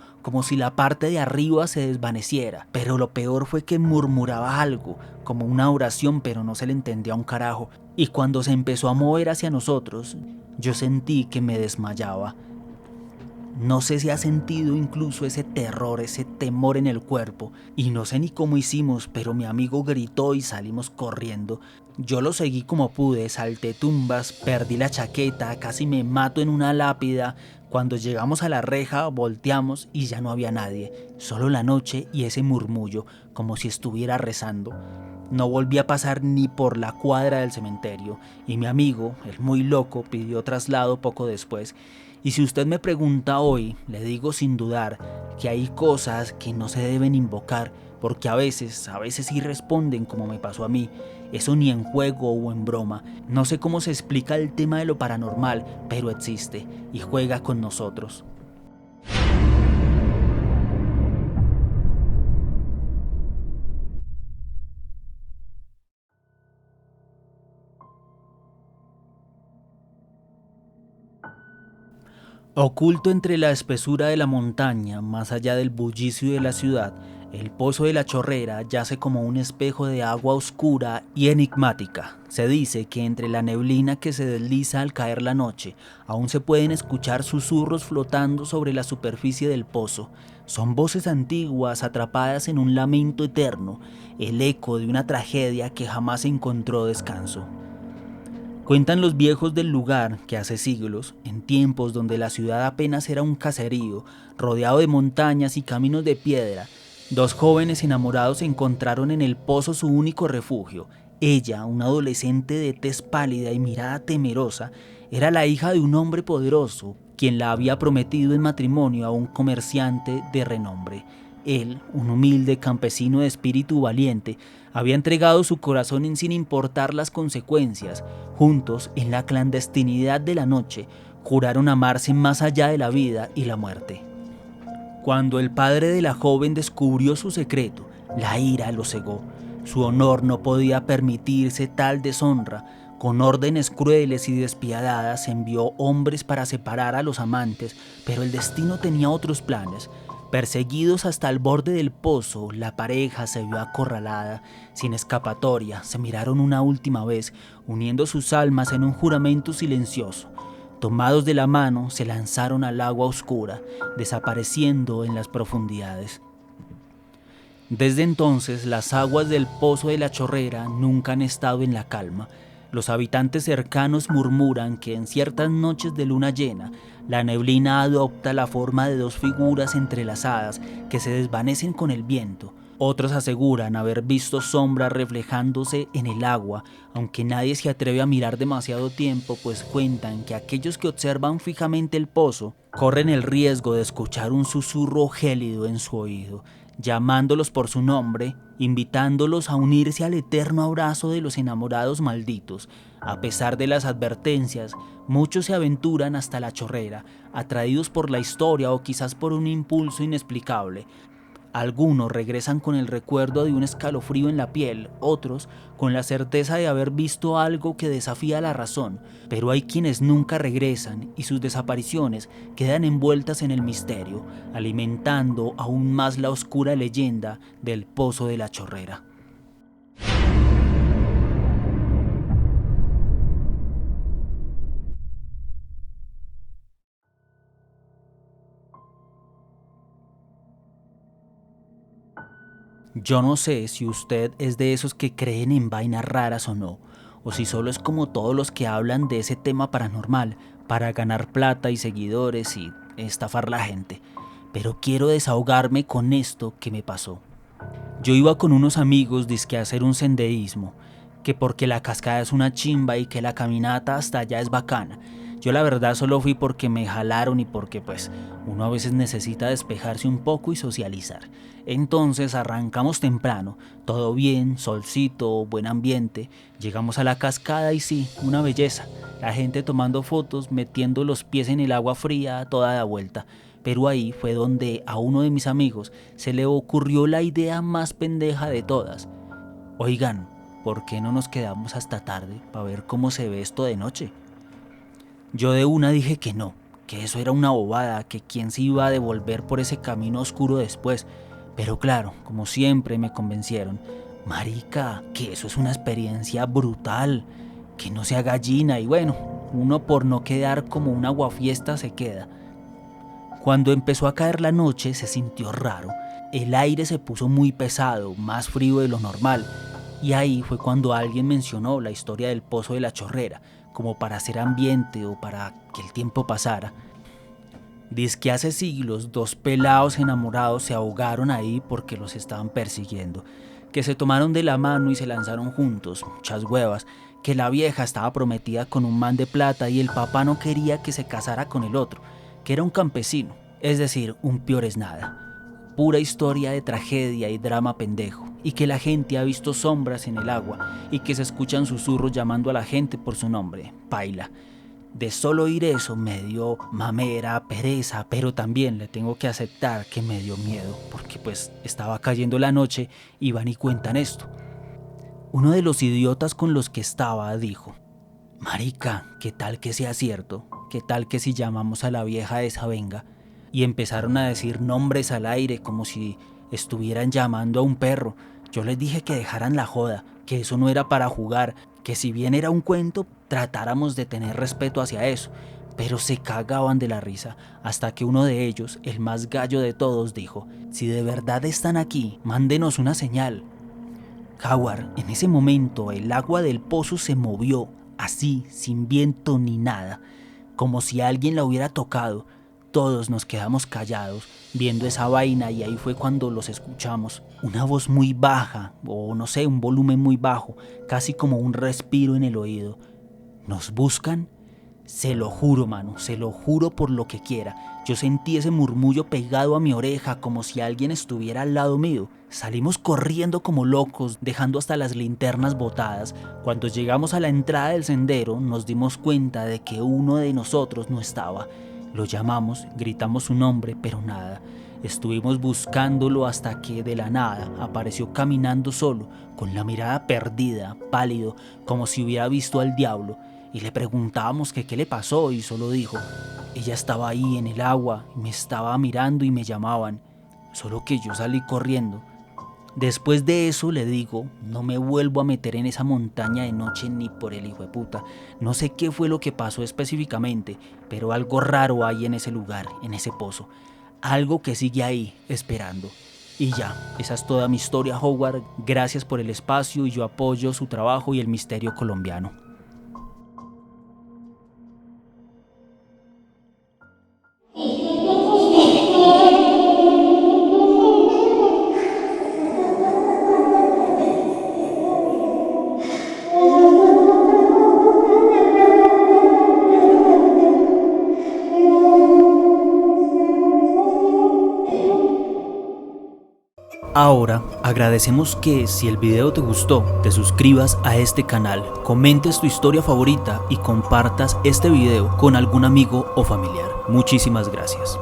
si la parte de arriba se desvaneciera. Pero lo peor fue que murmuraba algo, como una oración, pero no se le entendía un carajo. Y cuando se empezó a mover hacia nosotros, yo sentí que me desmayaba. No sé si ha sentido incluso ese terror, ese temor en el cuerpo, y no sé ni cómo hicimos, pero mi amigo gritó y salimos corriendo. Yo lo seguí como pude, salté tumbas, perdí la chaqueta, casi me mato en una lápida. Cuando llegamos a la reja, volteamos y ya no había nadie, solo la noche y ese murmullo, como si estuviera rezando. No volví a pasar ni por la cuadra del cementerio, y mi amigo, el muy loco, pidió traslado poco después. Y si usted me pregunta hoy, le digo sin dudar que hay cosas que no se deben invocar, porque a veces sí responden, como me pasó a mí. Eso ni en juego o en broma. No sé cómo se explica el tema de lo paranormal, pero existe y juega con nosotros. Oculto entre la espesura de la montaña, más allá del bullicio de la ciudad, el pozo de la Chorrera yace como un espejo de agua oscura y enigmática. Se dice que entre la neblina que se desliza al caer la noche, aún se pueden escuchar susurros flotando sobre la superficie del pozo. Son voces antiguas atrapadas en un lamento eterno, el eco de una tragedia que jamás encontró descanso. Cuentan los viejos del lugar que hace siglos, en tiempos donde la ciudad apenas era un caserío, rodeado de montañas y caminos de piedra, dos jóvenes enamorados encontraron en el pozo su único refugio. Ella, una adolescente de tez pálida y mirada temerosa, era la hija de un hombre poderoso, quien la había prometido en matrimonio a un comerciante de renombre. Él, un humilde campesino de espíritu valiente, había entregado su corazón sin importar las consecuencias. Juntos, en la clandestinidad de la noche, juraron amarse más allá de la vida y la muerte. Cuando el padre de la joven descubrió su secreto, la ira lo cegó. Su honor no podía permitirse tal deshonra. Con órdenes crueles y despiadadas envió hombres para separar a los amantes, pero el destino tenía otros planes. Perseguidos hasta el borde del pozo, la pareja se vio acorralada, sin escapatoria. Se miraron una última vez, uniendo sus almas en un juramento silencioso. Tomados de la mano, se lanzaron al agua oscura, desapareciendo en las profundidades. Desde entonces, las aguas del Pozo de la Chorrera nunca han estado en la calma. Los habitantes cercanos murmuran que en ciertas noches de luna llena, la neblina adopta la forma de dos figuras entrelazadas que se desvanecen con el viento. Otros aseguran haber visto sombras reflejándose en el agua, aunque nadie se atreve a mirar demasiado tiempo, pues cuentan que aquellos que observan fijamente el pozo corren el riesgo de escuchar un susurro gélido en su oído, llamándolos por su nombre, invitándolos a unirse al eterno abrazo de los enamorados malditos. A pesar de las advertencias, muchos se aventuran hasta la chorrera, atraídos por la historia o quizás por un impulso inexplicable. Algunos regresan con el recuerdo de un escalofrío en la piel, otros con la certeza de haber visto algo que desafía la razón, pero hay quienes nunca regresan y sus desapariciones quedan envueltas en el misterio, alimentando aún más la oscura leyenda del Pozo de la Chorrera. Yo no sé si usted es de esos que creen en vainas raras o no, o si solo es como todos los que hablan de ese tema paranormal para ganar plata y seguidores y estafar la gente. Pero quiero desahogarme con esto que me pasó. Yo iba con unos amigos dizque a hacer un senderismo, que porque la cascada es una chimba y que la caminata hasta allá es bacana. Yo la verdad solo fui porque me jalaron y porque pues uno a veces necesita despejarse un poco y socializar. Entonces arrancamos temprano, todo bien, solcito, buen ambiente. Llegamos a la cascada y sí, una belleza. La gente tomando fotos, metiendo los pies en el agua fría toda la vuelta. Pero ahí fue donde a uno de mis amigos se le ocurrió la idea más pendeja de todas. Oigan, ¿por qué no nos quedamos hasta tarde para ver cómo se ve esto de noche? Yo de una dije que no, que eso era una bobada, que quién se iba a devolver por ese camino oscuro después. Pero claro, como siempre me convencieron. Marica, que eso es una experiencia brutal, que no sea gallina y bueno, uno por no quedar como un aguafiesta se queda. Cuando empezó a caer la noche se sintió raro, el aire se puso muy pesado, más frío de lo normal, y ahí fue cuando alguien mencionó la historia del Pozo de la Chorrera, como para hacer ambiente o para que el tiempo pasara. Dice que hace siglos dos pelados enamorados se ahogaron ahí porque los estaban persiguiendo, que se tomaron de la mano y se lanzaron juntos, muchas huevas, que la vieja estaba prometida con un man de plata y el papá no quería que se casara con el otro, que era un campesino, es decir, un pior es nada. Pura historia de tragedia y drama pendejo, y que la gente ha visto sombras en el agua y que se escuchan susurros llamando a la gente por su nombre, paila. De solo oír eso me dio mamera, pereza, pero también le tengo que aceptar que me dio miedo, porque pues estaba cayendo la noche y van y cuentan esto. Uno de los idiotas con los que estaba dijo: marica, ¿qué tal que sea cierto? ¿Qué tal que si llamamos a la vieja esa venga? Y empezaron a decir nombres al aire como si estuvieran llamando a un perro. Yo les dije que dejaran la joda, que eso no era para jugar, que si bien era un cuento, tratáramos de tener respeto hacia eso. Pero se cagaban de la risa, hasta que uno de ellos, el más gallo de todos, dijo: si de verdad están aquí, mándenos una señal. Jaguar, en ese momento el agua del pozo se movió, así, sin viento ni nada, como si alguien la hubiera tocado. Todos nos quedamos callados, viendo esa vaina, y ahí fue cuando los escuchamos. Una voz muy baja, o no sé, un volumen muy bajo, casi como un respiro en el oído. ¿Nos buscan? Se lo juro, mano, se lo juro por lo que quiera. Yo sentí ese murmullo pegado a mi oreja, como si alguien estuviera al lado mío. Salimos corriendo como locos, dejando hasta las linternas botadas. Cuando llegamos a la entrada del sendero, nos dimos cuenta de que uno de nosotros no estaba. Lo llamamos, gritamos su nombre, pero nada. Estuvimos buscándolo hasta que de la nada apareció caminando solo, con la mirada perdida, pálido, como si hubiera visto al diablo, y le preguntábamos que qué le pasó y solo dijo: ella estaba ahí en el agua, me estaba mirando y me llamaban, solo que yo salí corriendo. Después de eso le digo, no me vuelvo a meter en esa montaña de noche ni por el hijo de puta. No sé qué fue lo que pasó específicamente, pero algo raro hay en ese lugar, en ese pozo. Algo que sigue ahí, esperando. Y ya, esa es toda mi historia, Howard. Gracias por el espacio y yo apoyo su trabajo y el misterio colombiano. Ahora agradecemos que, si el video te gustó, te suscribas a este canal, comentes tu historia favorita y compartas este video con algún amigo o familiar. Muchísimas gracias.